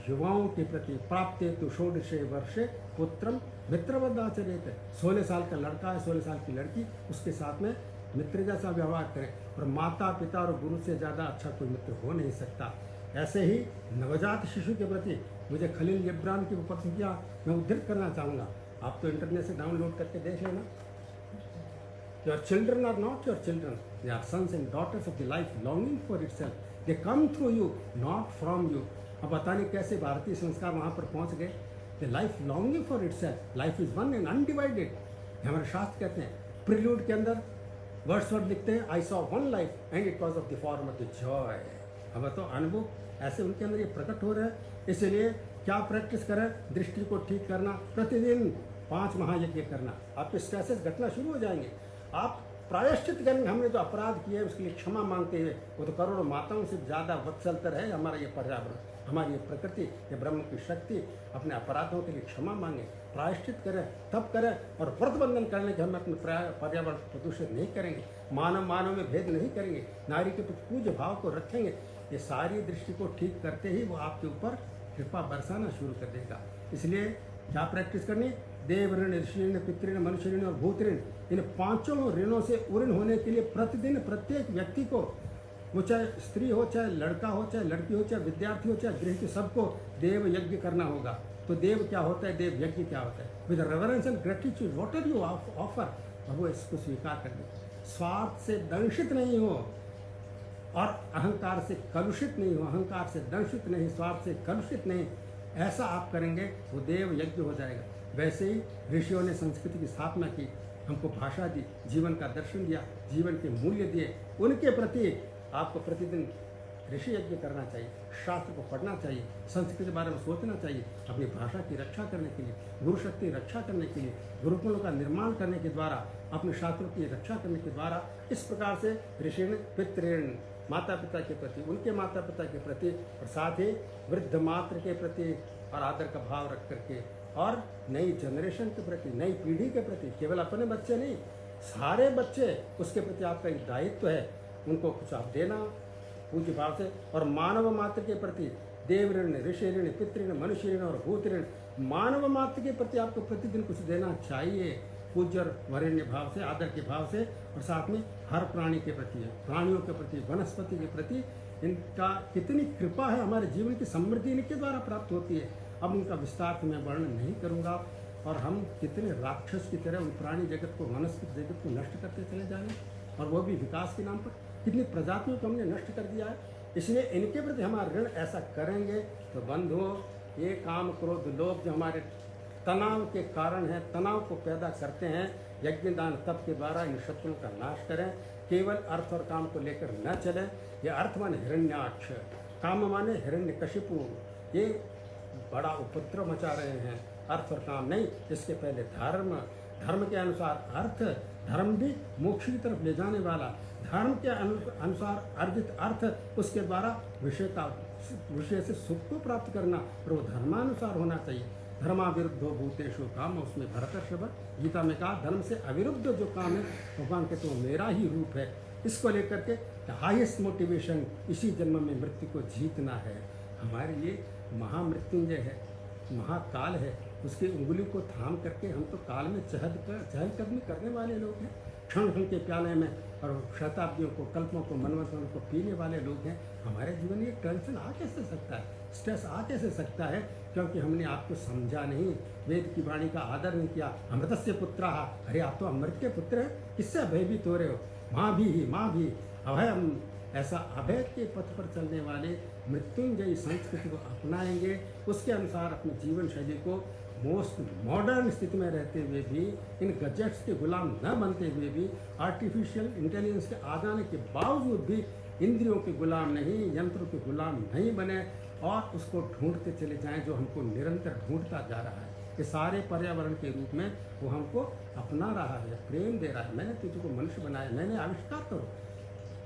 युवाओं के प्रति। प्राप्ते तो षोडशे वर्षे पुत्रम मित्रवदाचरेत। 16 साल का लड़का है, 16 साल की लड़की, उसके साथ में मित्र जैसा व्यवहार करें। और माता पिता और गुरु से ज़्यादा अच्छा कोई मित्र हो नहीं सकता। ऐसे ही नवजात शिशु के प्रति मुझे खलील जिब्रान की प्रतिक्रिया मैं उद्धृत करना चाहूँगा। आप तो इंटरनेट से डाउनलोड करके देख लेना। Your children are not your children, they are sons and daughters of the life longing for itself, they come through you not from you. अब पता नहीं कैसे भारतीय संस्कार वहाँ पर पहुँच गए। The life longing for itself, life is one and undivided. हमारे शास्त्र कहते हैं, प्रिल्यूड के अंदर वर्ड्सवर्थ लिखते हैं, I saw one life and it was of the form of the Joy. अब तो अनुभव ऐसे उनके अंदर ये प्रकट हो रहा है। इसलिए क्या प्रैक्टिस करें? दृष्टि को ठीक करना, प्रतिदिन 5 महायज्ञ करना, आपके स्ट्रेसेस घटना शुरू हो जाएंगे। आप प्रायश्चित करेंगे, हमने जो अपराध किए हैं उसके लिए क्षमा मांगते हुए। वो तो करोड़ों माताओं से ज़्यादा वत्सलतर है हमारा ये पर्यावरण, हमारी ये प्रकृति, ये ब्रह्म की शक्ति। अपने अपराधों के लिए क्षमा मांगे, प्रायश्चित करें, तब करें, और व्रत बंधन करने के हम अपने पर्यावरण प्रदूषित नहीं करेंगे, मानव में भेद नहीं करेंगे, नारी के प्रति पूज्य भाव को रखेंगे। ये सारी दृष्टि को ठीक करते ही वो आपके ऊपर कृपा बरसाना शुरू कर देगा। इसलिए क्या प्रैक्टिस करनी? देव ऋण, ऋषि ऋण, पितृण, मनुष्य ऋण और भूत ऋण, इन 5 ऋणों से उऋण होने के लिए प्रतिदिन प्रत्येक व्यक्ति को, वो चाहे स्त्री हो, चाहे लड़का हो, चाहे लड़की हो, चाहे विद्यार्थी हो, चाहे गृहस्थी, सबको देव यज्ञ करना होगा। तो देव क्या होता है, देव यज्ञ क्या होता है? With reverence and gratitude what are you offer, और वो इसको स्वीकार कर ले। स्वार्थ से दंशित नहीं हो और अहंकार से कलुषित नहीं हो, अहंकार से दंशित नहीं, स्वार्थ से कलुषित नहीं, ऐसा आप करेंगे वो देव यज्ञ हो जाएगा। वैसे ही ऋषियों ने संस्कृति की स्थापना की, हमको भाषा दी, जीवन का दर्शन दिया, जीवन के मूल्य दिए। उनके प्रति आपको प्रतिदिन ऋषि यज्ञ करना चाहिए, शास्त्र को पढ़ना चाहिए, संस्कृति के बारे में सोचना चाहिए, अपनी भाषा की रक्षा करने के लिए, गुरु शक्ति रक्षा करने के लिए, गुरुकुलों का निर्माण करने के द्वारा, अपने शास्त्रों की रक्षा करने के द्वारा, इस प्रकार से ऋषि पितृण, माता पिता के प्रति, उनके माता पिता के प्रति, और साथ ही वृद्ध मात्र के प्रति और आदर का भाव रख करके, और नई जनरेशन के प्रति, नई पीढ़ी के प्रति, केवल अपने बच्चे नहीं, सारे बच्चे, उसके प्रति आपका एक दायित्व है, उनको कुछ आप देना पूज्य भाव से। और मानव मात्र के प्रति देव ऋण, ऋषि ऋण, पितृण, मनुष्य ऋण और भूत ऋण, मानव मात्र के प्रति आपको प्रतिदिन कुछ देना चाहिए, पूज्य और वरेण्य भाव से, आदर के भाव से। और साथ में हर प्राणी के प्रति, प्राणियों के प्रति, वनस्पति के प्रति, इनका कितनी कृपा है, हमारे जीवन की समृद्धि इनके द्वारा प्राप्त होती है। अब उनका विस्तार से मैं वर्णन नहीं करूँगा। और हम कितने राक्षस की तरह उन प्राणी जगत को, वनस्पति जगत को नष्ट करते चले जा रहे हैं, और वो भी विकास के नाम पर। कितनी प्रजातियों को हमने नष्ट कर दिया है। इसलिए इनके प्रति हमारा ऋण ऐसा करेंगे तो बंधुओं, ये काम क्रोध लोभ जो हमारे तनाव के कारण है, तनाव को पैदा करते हैं, यज्ञ दान तप के द्वारा इन शत्रुओं का नाश करें। केवल अर्थ और काम को लेकर न चलें। ये अर्थ माने हिरण्याक्ष, काम माने हिरण्यकशिपु, ये बड़ा उपद्रव मचा रहे हैं। अर्थ और काम नहीं, इसके पहले धर्म, धर्म के अनुसार अर्थ, धर्म भी मोक्ष की तरफ ले जाने वाला, धर्म के अनुसार अर्जित अर्थ, उसके द्वारा विषय से सुख को प्राप्त करना, और वो धर्मानुसार होना चाहिए। धर्माविरुद्धो भूतेषु काम, उसमें भरतर्षभ गीता में कहा धर्म से अविरुद्ध जो काम है भगवान कहते वो मेरा ही रूप है। इसको लेकर के हाईएस्ट मोटिवेशन इसी जन्म में मृत्यु को जीतना है। हमारे लिए महामृत्युंजय है, महाकाल है, उसकी उंगली को थाम करके हम तो काल में चहलकदमी करने वाले लोग हैं, क्षण क्षण के प्याले में, और शताब्दियों को, कल्पों को, मनवंतों को पीने वाले लोग हैं। हमारे जीवन में टेंशन आ कैसे सकता है, स्ट्रेस आ कैसे सकता है, क्योंकि हमने आपको समझा नहीं, वेद की वाणी का आदर नहीं किया। अमृतस्य पुत्रः, अरे आप तो अमृत के पुत्र हैं, किससे भयभीत हो रहे हो? माँ भी अभयम, ऐसा अभय के पथ पर चलने वाले मृत्युंजयी संस्कृति को अपनाएंगे, उसके अनुसार अपनी जीवन शैली को मोस्ट मॉडर्न स्थिति में रहते हुए भी, इन गजेट्स के गुलाम न बनते हुए भी, आर्टिफिशियल इंटेलिजेंस के आ जाने के बावजूद भी इंद्रियों के गुलाम नहीं, यंत्रों के गुलाम नहीं बने, और उसको ढूंढते चले जाएं जो हमको निरंतर ढूंढता जा रहा है। ये सारे पर्यावरण के रूप में वो हमको अपना रहा है, प्रेम दे रहा है। मैंने तुझको मनुष्य बनाया, मैंने आविष्कार करो,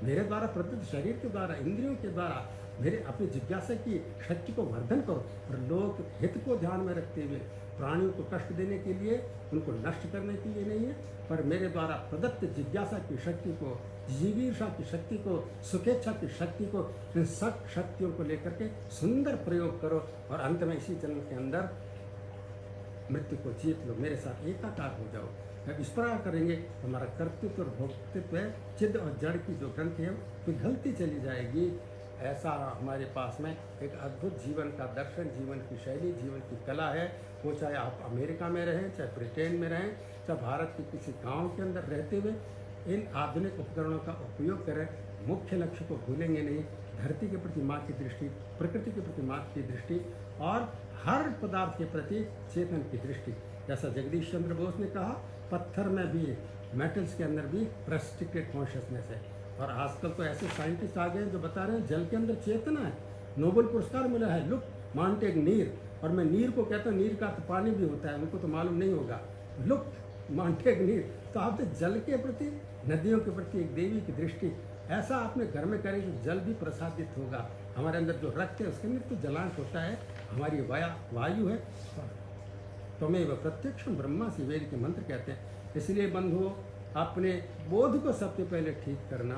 मेरे द्वारा प्रदत्त शरीर के द्वारा, इंद्रियों के द्वारा मेरे अपनी जिज्ञासा की शक्ति को वर्धन करो, और लोक हित को ध्यान में रखते हुए प्राणियों को कष्ट देने के लिए, उनको नष्ट करने के लिए नहीं है, पर मेरे द्वारा प्रदत्त जिज्ञासा की शक्ति को, जीवीर्षा की शक्ति को, सुखेच्छा की शक्ति को, इन सब शक्तियों को लेकर के सुंदर प्रयोग करो, और अंत में इसी जन्म के अंदर मृत्यु को जीत लो, मेरे साथ एकाकार हो जाओ। जब इस प्रकार करेंगे तो हमारा कर्तृत्व और भोक्तृत्व है, चिद और जड़ की जो ग्रंथि है पिघलती चली जाएगी। ऐसा हमारे पास में एक अद्भुत जीवन का दर्शन, जीवन की शैली, जीवन की कला है। वो चाहे आप अमेरिका में रहें, चाहे ब्रिटेन में रहें, चाहे भारत के किसी गांव के अंदर रहते हुए इन आधुनिक उपकरणों का उपयोग करें। मुख्य लक्ष्य को भूलेंगे नहीं, धरती के प्रति माँ की दृष्टि, प्रकृति के प्रति माँ की दृष्टि, और हर पदार्थ के प्रति चेतन की दृष्टि। जैसा जगदीश चंद्र बोस ने कहा, पत्थर में भी, मेटल्स के अंदर भी रेस्ट्रिक्टेड कॉन्शियसनेस है। और आजकल तो ऐसे साइंटिस्ट आ गए जो बता रहे हैं जल के अंदर चेतना है, नोबेल पुरस्कार मिला है। लुक मॉन्टेग नीर, और मैं नीर को कहता हूँ, नीर का तो पानी भी होता है, उनको तो मालूम नहीं होगा। लुक मॉन्टेग नीर, तो आप तो जल के प्रति, नदियों के प्रति एक देवी की दृष्टि, ऐसा आपने घर में करें कि जल भी प्रसादित होगा। हमारे अंदर जो रक्त है उसके अंदर तो जलांश होता है, हमारी वायु है। त्वमेव प्रत्यक्षम ब्रह्मासि, वेद के मंत्र कहते हैं। इसलिए बंधुओं, अपने बोध को सबसे पहले ठीक करना,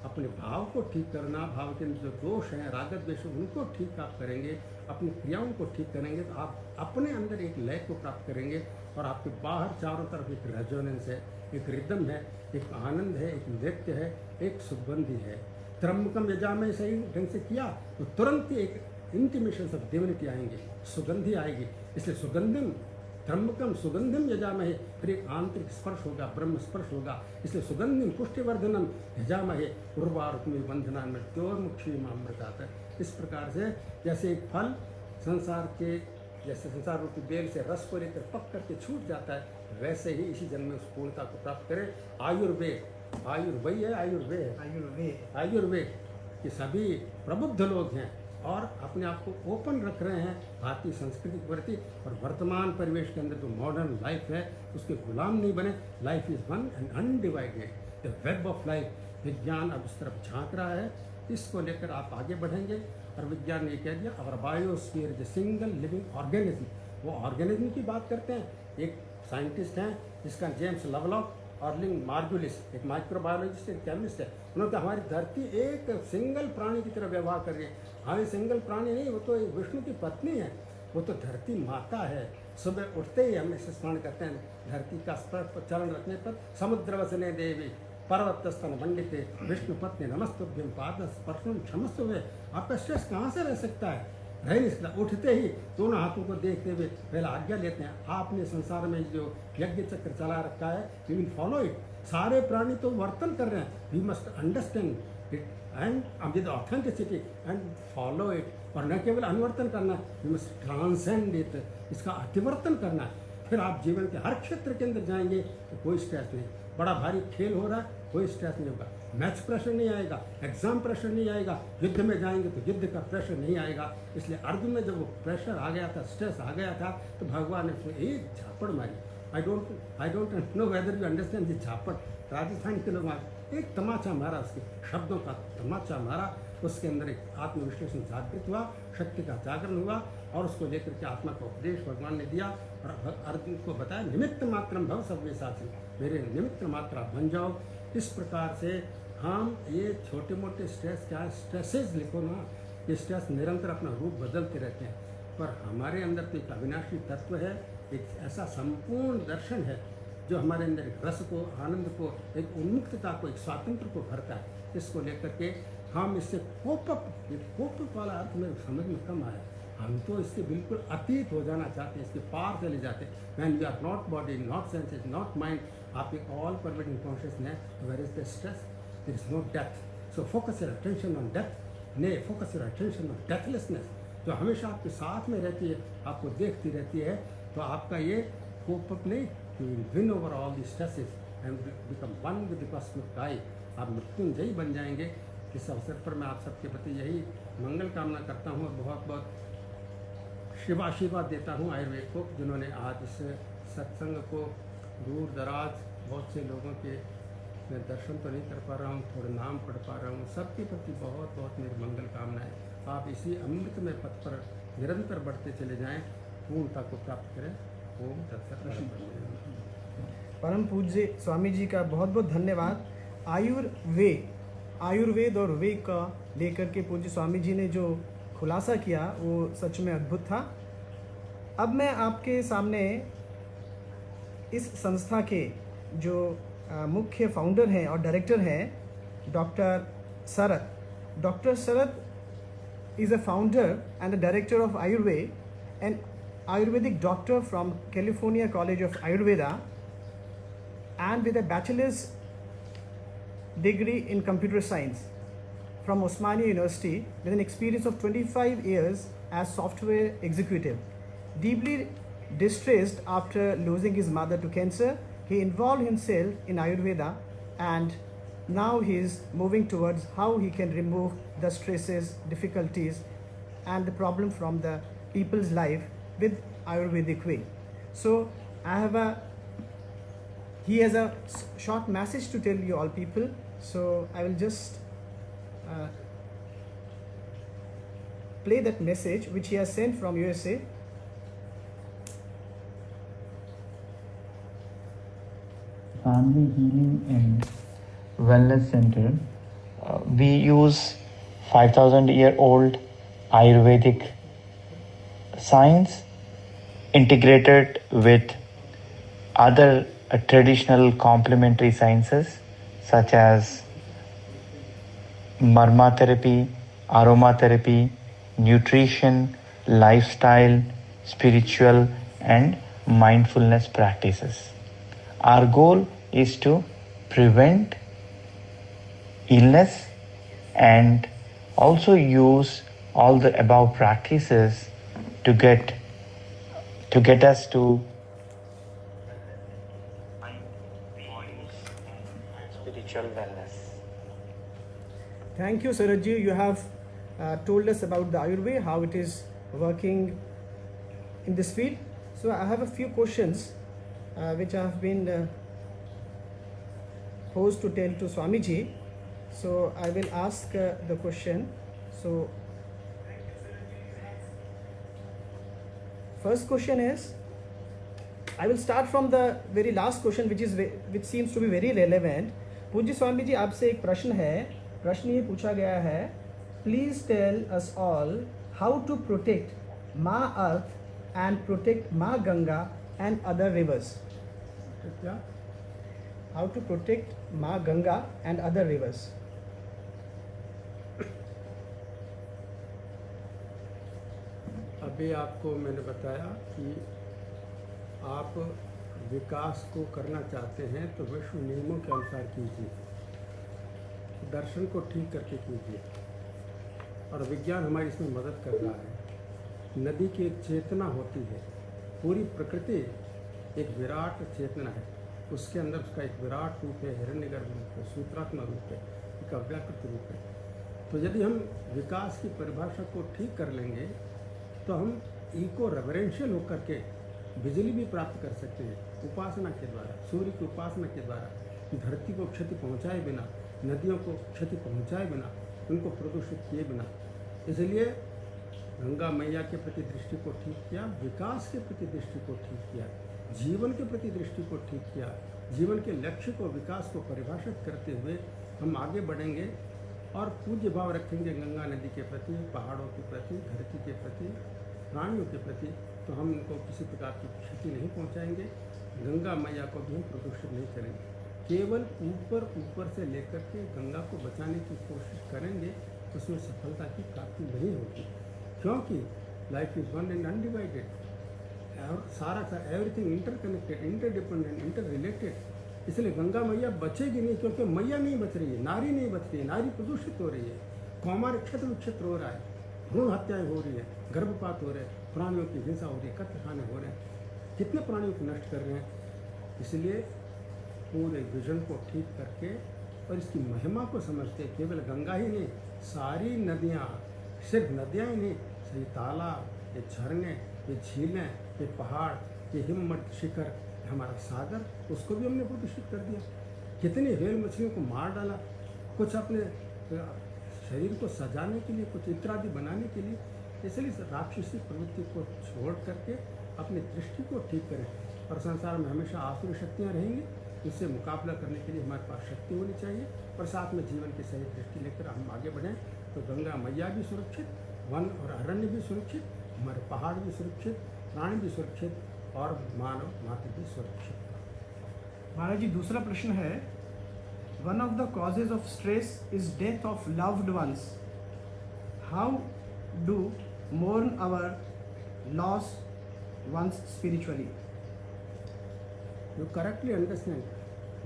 अपने भाव को ठीक करना, भाव के जो दोष हैं, राग द्वेष, उनको ठीक आप करेंगे, अपनी क्रियाओं को ठीक करेंगे, तो आप अपने अंदर एक लय को प्राप्त करेंगे, और आपके बाहर चारों तरफ एक रेजोनेंस है, एक रिदम है, एक आनंद है, एक नृत्य है, एक सुगंधि है। त्र्यंबकम यजामहे सही ढंग से किया तो तुरंत ही एक इंटीमेशन ऑफ डिविनिटी आएंगे, सुगंधि आएगी। इसलिए सुगंधिम, त्र्यंबकम सुगंधिम यजामहे, फिर एक आंतरिक स्पर्श होगा, ब्रह्म स्पर्श होगा। इसलिए सुगंधिम पुष्टिवर्धनम यजामहे, उर्वारुक्मि बंधना मृत्योर्मुक्षीमामृतात्। इस प्रकार से जैसे एक फल संसार के, जैसे संसार रूपी बेल से रस को लेकर पक करके छूट जाता है, वैसे ही इसी जन्म में उस पूर्णता को प्राप्त करें। आयुर्वेद, आयुर्वेद है, आयुर्वेद के सभी प्रबुद्ध लोग हैं और अपने आप को ओपन रख रहे हैं भारतीय संस्कृति के प्रति, और वर्तमान परिवेश के अंदर जो मॉडर्न लाइफ है उसके गुलाम नहीं बने। Life is one and undivided, the web of life. विज्ञान अब इस तरफ झांक रहा है, इसको लेकर आप आगे बढ़ेंगे। और विज्ञान ने ये कह दिया, our biosphere is a single living organism. वो ऑर्गेनिज्म की बात करते हैं। एक साइंटिस्ट हैं जिसका जेम्स लवलॉक, ऑर्लिंग मार्गुलिस, एक माइक्रोबायोलॉजिस्ट, एक केमिस्ट है। उन्होंने कहा हमारी धरती एक सिंगल प्राणी की तरह व्यवहार कर रही है। हमें सिंगल प्राणी नहीं, वो तो विष्णु की पत्नी है, वो तो धरती माता है। सुबह उठते ही हम इसे स्मरण करते हैं, धरती का स्पर्श चरण रखने पर समुद्र वसने देवी पर्वतस्तन मंडिते विष्णु पत्नी नमस्तुभ्यम पाद स्पर्शम क्षमस्व। आपका स्ट्रेस कहाँ से रह सकता है? रह नहीं सकता। उठते ही दोनों हाथों को देखते हुए पहला आज्ञा लेते हैं। आपने संसार में जो यज्ञ चक्र चला रखा है, वी विल फॉलो इट। सारे प्राणी तो वर्तन कर रहे हैं, we must understand it and with authenticity and follow it. और न केवल अनुवर्तन करना, वी मस्ट ट्रांसेंड इट, इसका अतिवर्तन करना है। फिर आप जीवन के हर क्षेत्र के अंदर जाएंगे तो कोई स्ट्रेस नहीं। बड़ा भारी खेल हो रहा है, कोई स्ट्रेस नहीं होगा। मैथ्स प्रेशर नहीं आएगा, एग्जाम प्रेशर नहीं आएगा, युद्ध में जाएंगे तो युद्ध का प्रेशर नहीं आएगा। इसलिए अर्जुन में जब वो प्रेशर आ गया था, स्ट्रेस आ गया था, तो भगवान ने उसमें एक झापड़ मारी। I don't know whether you understand this झापड़। राजस्थान के लोग एक तमाचा मारा, उसके शब्दों का तमाचा मारा, उसके अंदर एक आत्मविश्लेषण जागृत हुआ, शक्ति का जागरण हुआ, और उसको लेकर के आत्मा का उपदेश भगवान ने दिया और अर्जुन को बताया, निमित्त मात्रम भव सव्यसाची, मेरे निमित्त मात्र आप बन जाओ। इस प्रकार से हम ये छोटे मोटे स्ट्रेस, क्या स्ट्रेसेस लिखो ना, ये स्ट्रेस निरंतर अपना रूप बदलते रहते हैं, पर हमारे अंदर तो एक अविनाशी तत्व है, एक ऐसा संपूर्ण दर्शन है जो हमारे अंदर एक रस को, आनंद को, एक उन्मुक्तता को, एक स्वातंत्र को भरता है। इसको लेकर के हम इससे कोप वाला अर्थ मेरे समझ में कम आया। हम तो इसके बिल्कुल अतीत हो जाना चाहते हैं, इसके पार चले जाते हैं। When you are not body, not senses, not mind, आप एक all pervading consciousness, where is the stress, there is no death. So focus your attention on death, nay focus your attention on deathlessness, जो हमेशा आपके साथ में रहती है, आपको देखती रहती है। तो आपका ये कोप नहीं, you will win over all the stresses and become one with the cosmic sky. आप मृत्युंजयी बन जाएंगे। इस अवसर पर मैं आप सबके प्रति यही मंगल कामना करता हूँ और बहुत बहुत शिवाशीर्वाद देता हूँ आयुर्वेद को, जिन्होंने आज इस सत्संग को दूर दराज बहुत से लोगों के, मैं दर्शन तो नहीं कर पा रहा हूँ, थोड़े नाम पढ़ पा रहा हूँ, सबके प्रति बहुत बहुत मेरी मंगल कामनाएं। आप इसी अमृतमय पथ पर निरंतर बढ़ते चले जाएं, पूर्णता को प्राप्त करें। ओम तत्सत। परम पूज्य स्वामी जी का बहुत बहुत धन्यवाद। आयुर्वेद और वे का लेकर के पूज्य स्वामी जी ने जो खुलासा किया वो सच में अद्भुत था। अब मैं आपके सामने इस संस्था के जो मुख्य फाउंडर हैं और डायरेक्टर हैं doctor Sharad. Doctor Sharad is a founder and a director of Ayurveda, an Ayurvedic doctor from California College of Ayurveda, and with a bachelor's degree in computer science from Osmania University, with an experience of 25 years as software executive. Deeply distressed after losing his mother to cancer, he involved himself in Ayurveda, and now he is moving towards how he can remove the stresses, difficulties and the problem from the people's life with Ayurvedic way. So he has a short message to tell you all people. So I will just play that message which he has sent from USA. Family Healing and Wellness Center. We use 5,000-year-old Ayurvedic science integrated with other traditional complementary sciences such as marma therapy, aromatherapy, nutrition, lifestyle, spiritual and mindfulness practices. Our goal is to prevent illness and also use all the above practices to get us to spiritual wellness. Thank you, Sarajji. You have told us about the Ayurveda, how it is working in this field. So I have a few questions which I have been posed to tell to Swamiji. So I will ask the question. So first question is, I will start from the very last question which seems to be very relevant. पूज्य स्वामी जी, आपसे एक प्रश्न है। प्रश्न ये पूछा गया है, please tell us all how to protect माँ अर्थ एंड प्रोटेक्ट माँ गंगा एंड अदर रिवर्स। क्या? How to protect माँ गंगा and other rivers. अभी आपको मैंने बताया कि आप विकास को करना चाहते हैं तो विश्व नियमों के अनुसार कीजिए, दर्शन को ठीक करके कीजिए, और विज्ञान हमारी इसमें मदद कर रहा है। नदी की एक चेतना होती है, पूरी प्रकृति एक विराट चेतना है, उसके अंदर उसका एक विराट रूप है, हिरण्यगर्भ रूप है, सूत्रात्मा रूप है। शक्ति का व्याकृत रूप है। तो यदि हम विकास की परिभाषा को ठीक कर लेंगे तो हम इको रेवरेंशियल होकर के बिजली भी प्राप्त कर सकते हैं उपासना के द्वारा, सूर्य की उपासना के द्वारा, धरती को क्षति पहुंचाए बिना, नदियों को क्षति पहुंचाए बिना, उनको प्रदूषित किए बिना। इसलिए गंगा मैया के प्रति दृष्टि को ठीक किया, विकास के प्रति दृष्टि को ठीक किया, जीवन के प्रति दृष्टि को ठीक किया, जीवन के लक्ष्य को, विकास को परिभाषित करते हुए हम आगे बढ़ेंगे और पूज्य भाव रखेंगे गंगा नदी के प्रति, पहाड़ों के प्रति, धरती के प्रति, प्राणियों के प्रति, तो हम उनको किसी प्रकार की क्षति नहीं पहुंचाएंगे। गंगा मैया को भी हम प्रदूषित नहीं करेंगे। केवल ऊपर से लेकर के गंगा को बचाने की कोशिश करेंगे तो उसमें सफलता की प्राप्ति नहीं होगी, क्योंकि life is one and undivided और सारा everything interconnected, interdependent, inter related. इसलिए गंगा मैया बचेगी नहीं, क्योंकि मैया नहीं बच रही है, नारी नहीं बच रही है, नारी प्रदूषित हो रही है, कौमार क्षेत्र विक्षेत्र हो रहा है, भ्रूण हत्याएं हो रही है, गर्भपात हो रहे हैं, प्राणियों की हिंसा हो रही है, कत्लखाने हो रहे हैं, कितने प्राणियों को नष्ट कर रहे हैं। इसलिए पूरे विजन को ठीक करके और इसकी महिमा को समझते, केवल गंगा ही नहीं, सारी नदियाँ, सिर्फ नदियाँ ही नहीं, सही तालाब, ये झरने, ये झीलें, ये पहाड़, ये हिमवत शिखर, हमारा सागर, उसको भी हमने प्रदूषित कर दिया। कितनी व्हेल मछलियों को मार डाला, कुछ अपने शरीर को सजाने के लिए, कुछ इत्रादि बनाने के लिए। इसलिए राक्षसी प्रवृत्ति को छोड़ करके अपनी दृष्टि को ठीक करें और संसार में हमेशा आसुरी शक्तियाँ रहेंगी, इससे मुकाबला करने के लिए हमारे पास शक्ति होनी चाहिए और साथ में जीवन की सही दृष्टि लेकर हम आगे बढ़ें तो गंगा मैया भी सुरक्षित, वन और अरण्य भी सुरक्षित, हमारे पहाड़ भी सुरक्षित, प्राणी भी सुरक्षित और मानव मात्र भी सुरक्षित। महाराज जी, दूसरा प्रश्न है, one of the causes of stress is death of loved ones. How do mourn our loss ones spiritually? You correctly understand,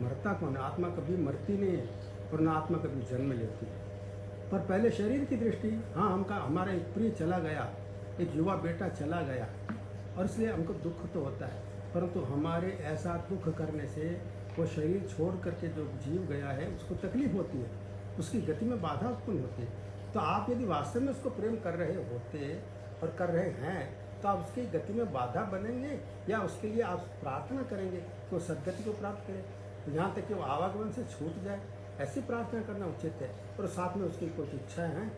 मरता कौन है? आत्मा कभी मरती नहीं है और ना आत्मा कभी जन्म लेती है। पर पहले शरीर की दृष्टि, हाँ, हमारा एक प्रिय चला गया, एक युवा बेटा चला गया और इसलिए हमको दुख तो होता है, परंतु हमारे ऐसा दुख करने से वो शरीर छोड़ करके जो जीव गया है उसको तकलीफ होती है, उसकी गति में बाधा उत्पन्न होती है। तो आप यदि वास्तव में उसको प्रेम कर रहे होते और कर रहे हैं तो आप उसकी गति में बाधा बनेंगे या उसके लिए आप प्रार्थना करेंगे कि वो सदगति को प्राप्त करे, यहाँ तक कि वो आवागमन से छूट जाए, ऐसी प्रार्थना करना उचित है। और साथ में उसकी कुछ इच्छाएं हैं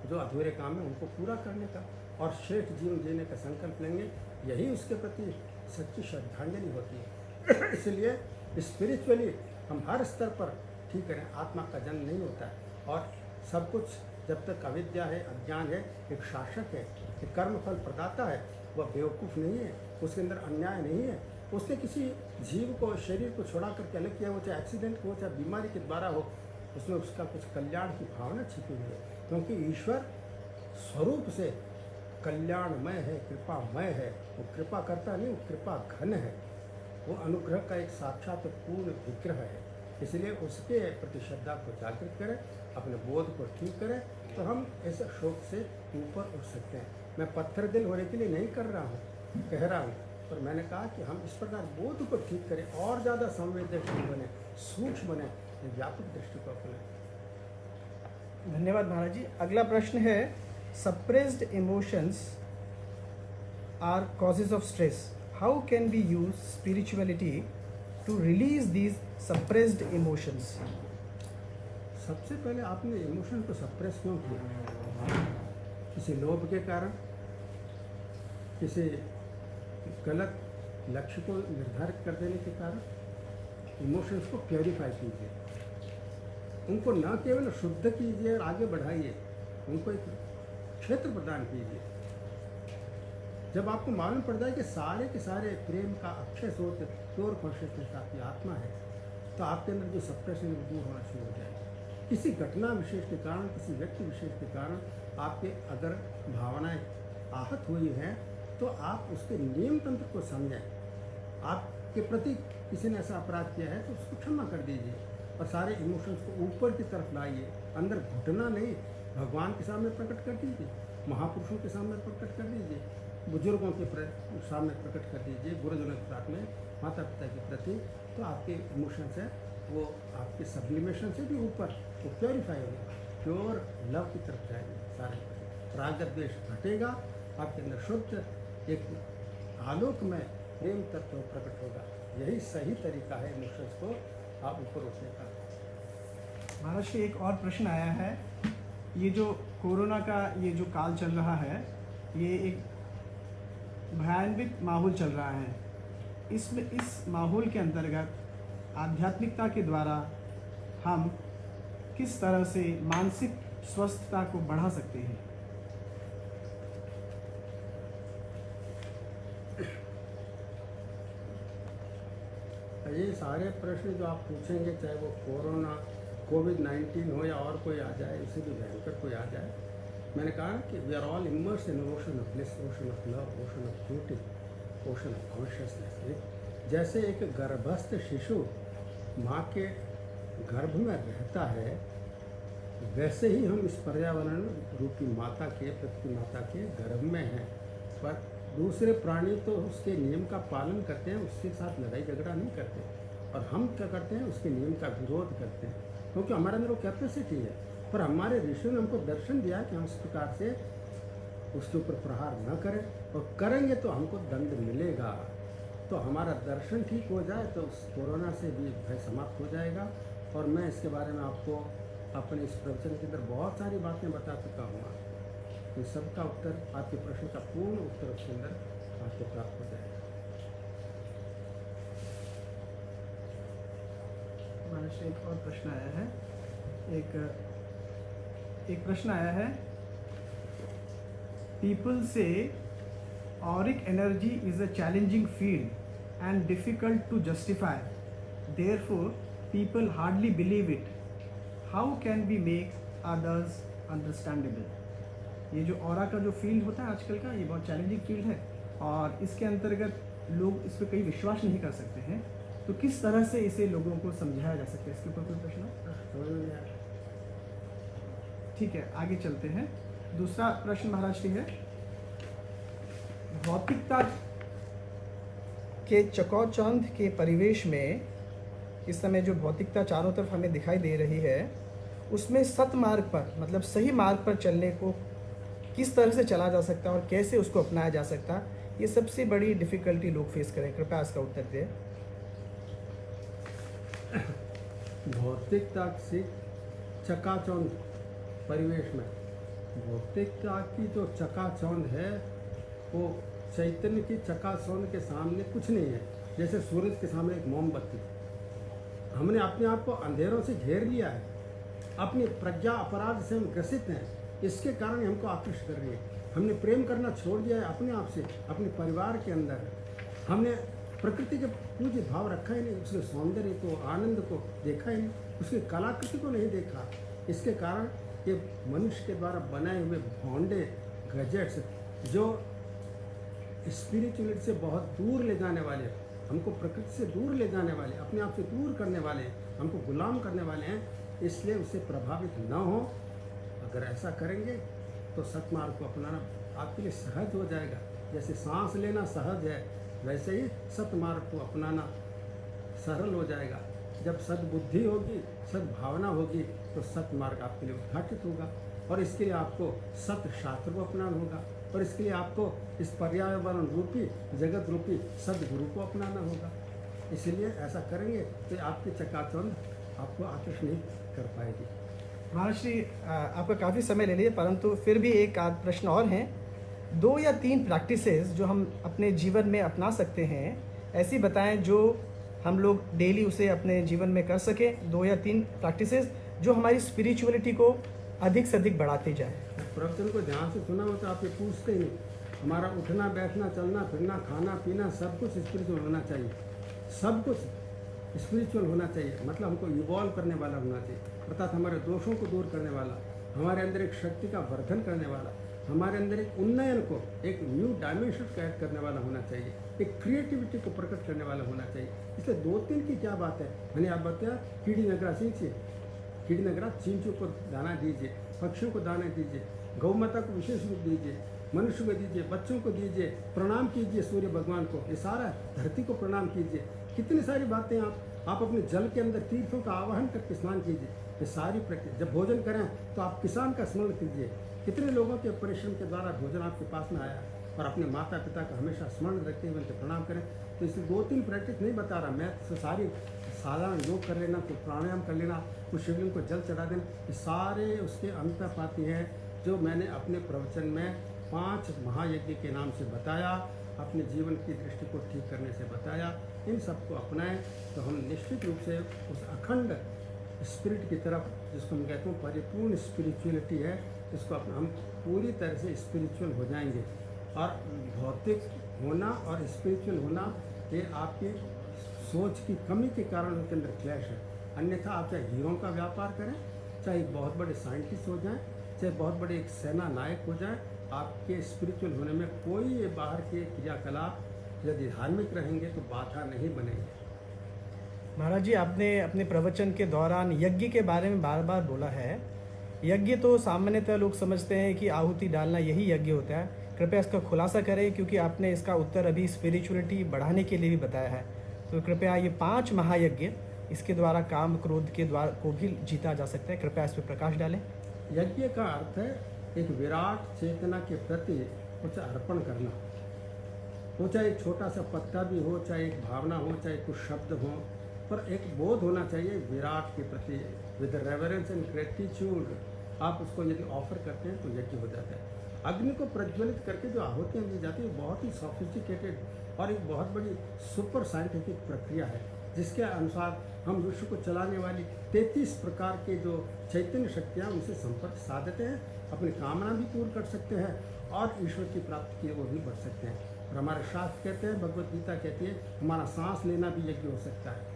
जो अधूरे काम है उनको पूरा करने का और श्रेष्ठ जीवन जीने का संकल्प लेंगे, यही उसके प्रति सच्ची श्रद्धांजलि होती है। इसलिए स्पिरिचुअली हम हर स्तर पर ठीक करें, आत्मा का जन्म नहीं होता है और सब कुछ जब तक अविद्या है, अज्ञान है, एक शासक है, एक कर्म फल प्रदाता है, वह बेवकूफ़ नहीं है, उसके अंदर अन्याय नहीं है। उसने किसी जीव को, शरीर को छोड़ा करके अलग किया हो, चाहे एक्सीडेंट हो, चाहे बीमारी के द्वारा हो, उसमें उसका कुछ कल्याण की भावना छिपी हुई है, क्योंकि ईश्वर स्वरूप से कल्याणमय है, कृपामय है। वो कृपा करता नहीं, वो कृपा घन है, वो अनुग्रह का एक साक्षात पूर्ण विग्रह है। इसलिए उसके प्रति श्रद्धा को जागृत करें, अपने बोध को ठीक करें, तो हम ऐसे शोक से ऊपर उठ सकते हैं। मैं पत्थर दिल होने के लिए नहीं कर रहा हूँ, कह रहा हूँ, पर मैंने कहा कि हम इस प्रकार बोध को ठीक करें और ज़्यादा संवेदनशील बने, सूक्ष्म बने, व्यापक दृष्टि को अपनाएं। धन्यवाद महाराज जी। अगला प्रश्न है, suppressed emotions are causes of stress, how can we use spirituality to release these suppressed emotions? सबसे पहले आपने इमोशन को सप्रेस क्यों किया? किसी लोभ के कारण, किसी गलत लक्ष्य को निर्धारित कर देने के कारण। इमोशंस को प्योरीफाई कीजिए, उनको न केवल शुद्ध कीजिए और आगे बढ़ाइए, उनको एक क्षेत्र प्रदान कीजिए। जब आपको मालूम पड़ जाए कि सारे के सारे प्रेम का अक्षय स्रोत प्योर कॉन्शियसनेस आपकी आत्मा है, तो आपके अंदर जो सप्रेशन है वो दूर होना शुरू हो जाएगा। किसी घटना विशेष के कारण, किसी व्यक्ति विशेष के कारण आपके अगर भावनाएं आहत हुई हैं तो आप उसके नियम तंत्र को समझें। आपके प्रति किसी ने ऐसा अपराध किया है तो उसको क्षमा कर दीजिए और सारे इमोशंस को ऊपर की तरफ लाइए। अंदर घुटना नहीं, भगवान के सामने प्रकट कर दीजिए, महापुरुषों के सामने प्रकट कर दीजिए, बुजुर्गों के सामने प्रकट कर दीजिए, गुरुजनों के साथ में, माता पिता के प्रति, तो आपके इमोशंस है वो आपके सब्लिमेशन से भी ऊपर वो प्योरीफाई होगा, प्योर लव की तरफ जाएंगे सारे। राग द्वेष घटेगा, आपके अंदर शुद्ध एक आलोक में प्रेम तत्व प्रकट होगा। यही सही तरीका है इमोशंस को आप ऊपर उठने का। महाराज जी, एक और प्रश्न आया है। ये जो कोरोना का ये जो काल चल रहा है, ये एक भयानक माहौल चल रहा है। इसमें इस माहौल के अंतर्गत आध्यात्मिकता के द्वारा हम किस तरह से मानसिक स्वस्थता को बढ़ा सकते हैं? ये सारे प्रश्न जो आप पूछेंगे, चाहे वो कोरोना कोविड-19 हो या और कोई आ जाए, उससे भी भयंकर कोई आ जाए, मैंने कहा कि we are all immerse in ocean of bliss, ocean of love, ocean of beauty, ocean of consciousness. जैसे एक गर्भस्थ शिशु माँ के गर्भ में रहता है, वैसे ही हम इस पर्यावरण रूपी माता के, पृथ्वी माता के गर्भ में हैं। पर दूसरे प्राणी तो उसके नियम का पालन करते हैं, उसके साथ लड़ाई झगड़ा नहीं करते, और हम क्या करते हैं, उसके नियम का विरोध करते हैं, क्योंकि हमारे अंदर वो कैपेसिटी है। पर हमारे ऋषियों ने हमको दर्शन दिया कि हम इस प्रकार से उसके ऊपर प्रहार न करें, और करेंगे तो हमको दंड मिलेगा। तो हमारा दर्शन ठीक हो जाए तो उस कोरोना से भी भय समाप्त हो जाएगा। और मैं इसके बारे में आपको अपने इस प्रवचन के अंदर बहुत सारी बातें बता चुका हूँ। तो सबका उत्तर, आपके प्रश्न का पूर्ण उत्तर उसके अंदर आपको प्राप्त हो जाएगा। महाराज, एक और प्रश्न आया है। एक प्रश्न आया है। पीपल से auric energy is a challenging field and difficult to justify. Therefore, people hardly believe it. How can we make others understandable? ये जो ऑरा का जो फील्ड होता है आजकल का, ये बहुत चैलेंजिंग फील्ड है, और इसके अंतर्गत लोग इस पर कई विश्वास नहीं कर सकते हैं। तो किस तरह से इसे लोगों को समझाया जा सकता है? इसके ऊपर कोई प्रश्न? ठीक है, आगे चलते हैं। दूसरा प्रश्न महाराज जी है। भौतिकता के चकाचौंध के परिवेश में इस समय जो भौतिकता चारों तरफ हमें दिखाई दे रही है, उसमें सतमार्ग पर, मतलब सही मार्ग पर चलने को किस तरह से चला जा सकता है और कैसे उसको अपनाया जा सकता है, ये सबसे बड़ी डिफ़िकल्टी लोग फेस करें। कृपया इसका उत्तर दें। भौतिकता से चकाचौंध परिवेश में, भौतिकता की जो चकाचौंध है वो चैतन्य की चकाचौंध के सामने कुछ नहीं है। जैसे सूरज के सामने एक मोमबत्ती, हमने अपने आप को अंधेरों से घेर लिया है, अपनी प्रज्ञा अपराध से हम ग्रसित हैं, इसके कारण हमको आकृष्ट कर रही है। हमने प्रेम करना छोड़ दिया है अपने आप से, अपने परिवार के अंदर। हमने प्रकृति के पूज्य भाव रखा ही नहीं, उसके सौंदर्य को, आनंद को देखा ही नहीं, उसकी कलाकृति को नहीं देखा। इसके कारण ये मनुष्य के द्वारा बनाए हुए भौंडे गैजेट्स जो स्पिरिचुअलिटी से बहुत दूर ले जाने वाले, हमको प्रकृति से दूर ले जाने वाले, अपने आप से दूर करने वाले, हमको गुलाम करने वाले हैं, इसलिए उससे प्रभावित न हो। अगर ऐसा करेंगे तो सतमार्ग को अपनाना आपके लिए सहज हो जाएगा। जैसे सांस लेना सहज है, वैसे ही सतमार्ग को अपनाना सरल हो जाएगा। जब सद्बुद्धि होगी, सद्भावना होगी, तो सतमार्ग आपके लिए उद्घाटित होगा। और इसके लिए आपको सत शास्त्र को अपनाना होगा, और इसके लिए आपको इस पर्यावरण रूपी, जगत रूपी सदगुरु को अपनाना होगा। इसलिए ऐसा करेंगे तो आपकी चकाचौंध आपको आकर्षित नहीं कर पाएगी। महर्षि, आपका काफ़ी समय ले लिया, परंतु फिर भी एक आध प्रश्न और हैं। 2 या 3 प्रैक्टिसेस जो हम अपने जीवन में अपना सकते हैं, ऐसी बताएं जो हम लोग डेली उसे अपने जीवन में कर सकें। 2 या 3 प्रैक्टिसेस जो हमारी स्पिरिचुअलिटी को अधिक से अधिक बढ़ाती जाए। प्रवचन को ध्यान से सुना हो तो आप ये पूछते ही नहीं। हमारा उठना, बैठना, चलना फिरना, खाना पीना सब कुछ स्पिरिचुअल होना चाहिए। सब कुछ स्पिरिचुअल होना चाहिए, मतलब हमको इवॉल्व करने वाला होना चाहिए, अर्थात हमारे दोषों को दूर करने वाला, हमारे अंदर एक शक्ति का वर्धन करने वाला, हमारे अंदर एक उन्नयन को, एक न्यू डायमेंशन कैद करने वाला होना चाहिए, एक क्रिएटिविटी को प्रकट करने वाला होना चाहिए। इसलिए 2-3 की क्या बात है, मैंने आप बताया, कीड़ी नगरा सींचिए, कीड़ी नगरा चींचों को दाना दीजिए, पक्षियों को दाना दीजिए, गौ माता को विशेष रूप दीजिए, मनुष्य को दीजिए, बच्चों को दीजिए, प्रणाम कीजिए सूर्य भगवान को, ये सारा धरती को प्रणाम कीजिए। कितनी सारी बातें आप आप अपने जल के अंदर तीर्थों का आवाहन करके स्नान कीजिए। ये सारी प्रक्रिया, जब भोजन करें तो आप किसान का स्मरण कीजिए। कितने लोगों के परिश्रम के द्वारा भोजन आपके पास में आया, और अपने माता पिता का हमेशा स्मरण रखते हुए उनके प्रणाम करें। तो इसलिए 2-3 प्रैक्टिस नहीं बता रहा मैं, तो सारी साधारण योग कर लेना, कुछ प्राणायाम कर लेना, कुछ शिवलिंग को जल चढ़ा देना, ये सारे उसके अंतर्पाती हैं जो मैंने अपने प्रवचन में 5 महायज्ञ के नाम से बताया, अपने जीवन की दृष्टि को ठीक करने से बताया। इन सबको अपनाएं तो हम निश्चित रूप से उस अखंड स्पिरिट की तरफ, जिसको हम कहते हैं परिपूर्ण स्पिरिचुअलिटी है, इसको अपना हम पूरी तरह से स्पिरिचुअल हो जाएंगे। और भौतिक होना और स्पिरिचुअल होना ये आपकी सोच की कमी के कारण उनके अंदर क्लैश है। अन्यथा आप चाहे हीरों का व्यापार करें, चाहे बहुत बड़े साइंटिस्ट हो जाएं, चाहे बहुत बड़े एक सेना नायक हो जाएं, आपके स्पिरिचुअल होने में कोई ये बाहर के क्रियाकलाप यदि धार्मिक रहेंगे तो बाधा नहीं बनेंगे। महाराज जी, आपने अपने प्रवचन के दौरान यज्ञ के बारे में बार बार बोला है। यज्ञ तो सामान्यतः लोग समझते हैं कि आहुति डालना यही यज्ञ होता है। कृपया इसका खुलासा करें, क्योंकि आपने इसका उत्तर अभी स्पिरिचुअलिटी बढ़ाने के लिए भी बताया है। तो कृपया ये 5 महायज्ञ, इसके द्वारा काम क्रोध के द्वारा को भी जीता जा सकता है, कृपया इस पर प्रकाश डालें। यज्ञ का अर्थ है एक विराट चेतना के प्रति कुछ अर्पण करना। वो चाहे एक छोटा सा पत्ता भी हो, चाहे एक भावना हो, चाहे कुछ शब्द हो, पर एक बोध होना चाहिए विराट के प्रति। विद रेवरेंस एंड ग्रेटिट्यूड आप उसको यदि ऑफर करते हैं तो यज्ञ हो जाता है। अग्नि को प्रज्वलित करके जो आहुतियाँ दी जाती है बहुत ही सॉफिस्टिकेटेड और एक बहुत बड़ी सुपर साइंटिफिक प्रक्रिया है, जिसके अनुसार हम विश्व को चलाने वाली 33 प्रकार के जो चैतन्य शक्तियाँ उनसे संपर्क साधते हैं, अपनी कामना भी पूर्ण कर सकते हैं और ईश्वर की प्राप्ति की ओर भी बढ़ सकते हैं। और हमारे शास्त्र कहते हैं, भगवत गीता कहती है, हमारा सांस लेना भी यज्ञ हो सकता है,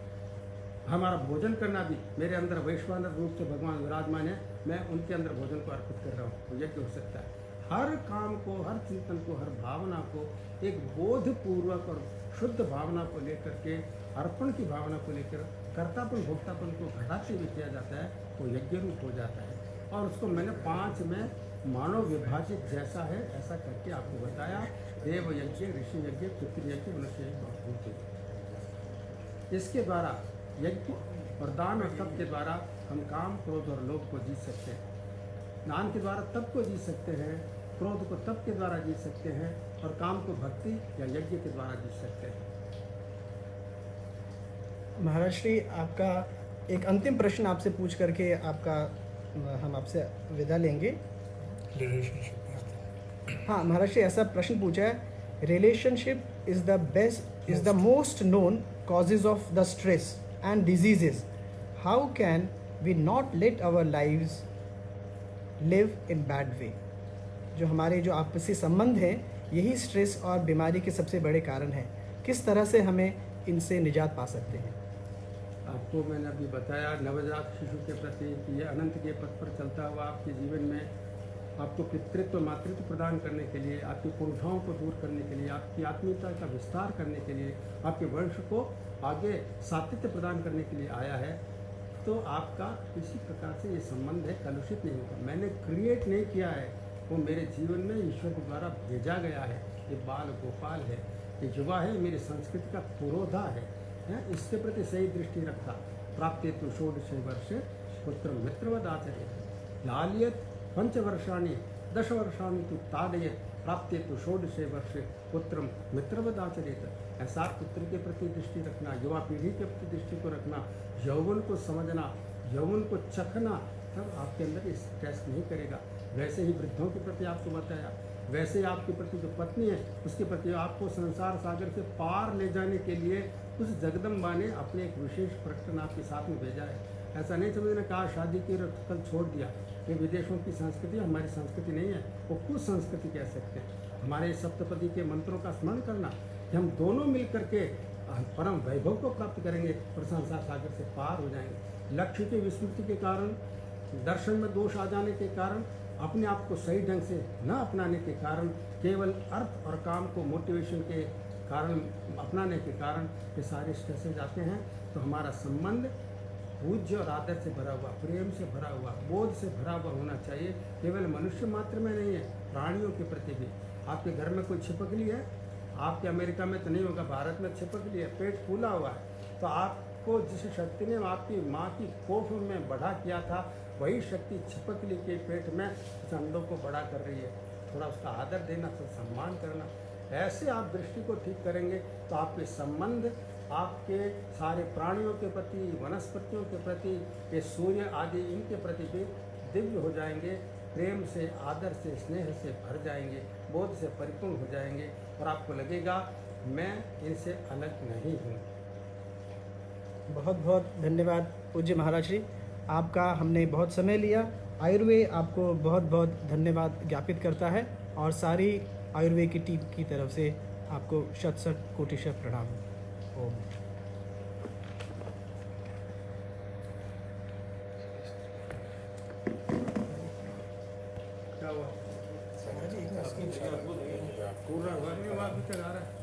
हमारा भोजन करना भी। मेरे अंदर वैश्वानर रूप से भगवान विराजमान है, मैं उनके अंदर भोजन को अर्पित कर रहा हूँ, तो यज्ञ हो सकता है। हर काम को, हर चिंतन को, हर भावना को एक बोधपूर्वक और शुद्ध भावना को लेकर के, अर्पण की भावना को लेकर कर्तापन भोक्तापन को घटाते हुए किया जाता है, वो यज्ञ रूप हो जाता है। और उसको मैंने 5 में मानव विभाजित जैसा है ऐसा करके आपको बताया। देव यज्ञ, ऋषि यज्ञ, पितृयज्ञ, मनुष्य यज्ञ, भूत यज्ञ। इसके द्वारा यज्ञ और दान और तप के द्वारा हम काम क्रोध और लोभ को जीत सकते हैं। दान के द्वारा तप को जीत सकते हैं, क्रोध को तप के द्वारा जीत सकते हैं, और काम को भक्ति या यज्ञ के द्वारा जीत सकते हैं। महाराज श्री, आपका एक अंतिम प्रश्न आपसे पूछ करके हम आपसे विदा लेंगे। हाँ महाराज श्री, ऐसा प्रश्न पूछा है, relationship is the most known causes of the stress and diseases. How can we not let our lives live in bad way? जो हमारे जो आपसी संबंध हैं, यही स्ट्रेस और बीमारी के सबसे बड़े कारण हैं। किस तरह से हमें इनसे निजात पा सकते हैं? आपको मैंने अभी बताया नवजात शिशु के प्रति कि ये अनंत के पथ पर चलता हुआ आपके जीवन में आपको पितृत्व मातृत्व प्रदान करने के लिए, आपकी कुंठाओं को दूर करने के लिए, आपकी आत्मीयता का विस्तार करने के लिए, आपके वंश को आगे सातत्य प्रदान करने के लिए आया है। तो आपका किसी प्रकार से ये संबंध है कलुषित नहीं होगा। मैंने क्रिएट नहीं किया है, वो मेरे जीवन में ईश्वर के द्वारा भेजा गया है। ये बाल गोपाल है, ये युवा है, मेरी संस्कृति का पुरोधा है, इसके प्रति सही दृष्टि रखा। प्राप्ते तु षोडश वर्षे पुत्र मित्रवद आचर्यते लालियत 5 वर्षाणि 10 वर्षाणि तु ताडयेत् प्राप्ते तु षोडशे वर्षे पुत्रम मित्रवद आचर्येत। ऐसा पुत्र के प्रति दृष्टि रखना, युवा पीढ़ी के प्रति दृष्टि को रखना, यौवन को समझना, यौवन को चखना, तब आपके अंदर स्ट्रेस नहीं करेगा। वैसे ही वृद्धों के प्रति आपको बताया, वैसे ही आपके प्रति जो पत्नी है उसके प्रति आपको संसार सागर से पार ले जाने के लिए उस जगदम्बा ने अपने एक विशेष प्रकटन आपके साथ में भेजा है। ऐसा नहीं समझना कहा शादी की कल छोड़ दिया। ये विदेशों की संस्कृति हमारी संस्कृति नहीं है, वो कुछ संस्कृति कह सकते हैं। हमारे सप्तपदी के मंत्रों का स्मरण करना कि हम दोनों मिल करके परम वैभव को प्राप्त करेंगे और संसार सागर से पार हो जाएंगे। लक्ष्य की विस्मृति के कारण, दर्शन में दोष आ जाने के कारण, अपने आप को सही ढंग से न अपनाने के कारण, केवल अर्थ और काम को मोटिवेशन के कारण अपनाने के कारण ये सारे स्ट्रेसेज आते हैं। तो हमारा संबंध पूज्य और आदर से भरा हुआ, प्रेम से भरा हुआ, बोध से भरा हुआ होना चाहिए। केवल मनुष्य मात्र में नहीं है, प्राणियों के प्रति भी। आपके घर में कोई छिपकली है, आपके अमेरिका में तो नहीं होगा, भारत में छिपकली है, पेट फूला हुआ है, तो आप आपको जिस शक्ति ने आपकी माँ की कोख में बड़ा किया था, वही शक्ति छिपकली के पेट में उस अंडों को बड़ा कर रही है। थोड़ा उसका आदर देना, तो सम्मान करना, ऐसे आप दृष्टि को ठीक करेंगे तो आपके संबंध आपके सारे प्राणियों के प्रति, वनस्पतियों के प्रति, ये सूर्य आदि इनके प्रति भी दिव्य हो जाएंगे, प्रेम से, आदर से, स्नेह से भर जाएंगे, बोध से परिपूर्ण हो जाएंगे और आपको लगेगा मैं इनसे अलग नहीं हूँ। बहुत बहुत धन्यवाद पूज्य महाराज जी, आपका हमने बहुत समय लिया। आयुर्वेद आपको बहुत बहुत धन्यवाद ज्ञापित करता है और सारी आयुर्वेद की टीम की तरफ से आपको शत शत कोटिशः प्रणाम। ओम। क्या हुआ? पूरा वर्ग में बात भी चला रहा है।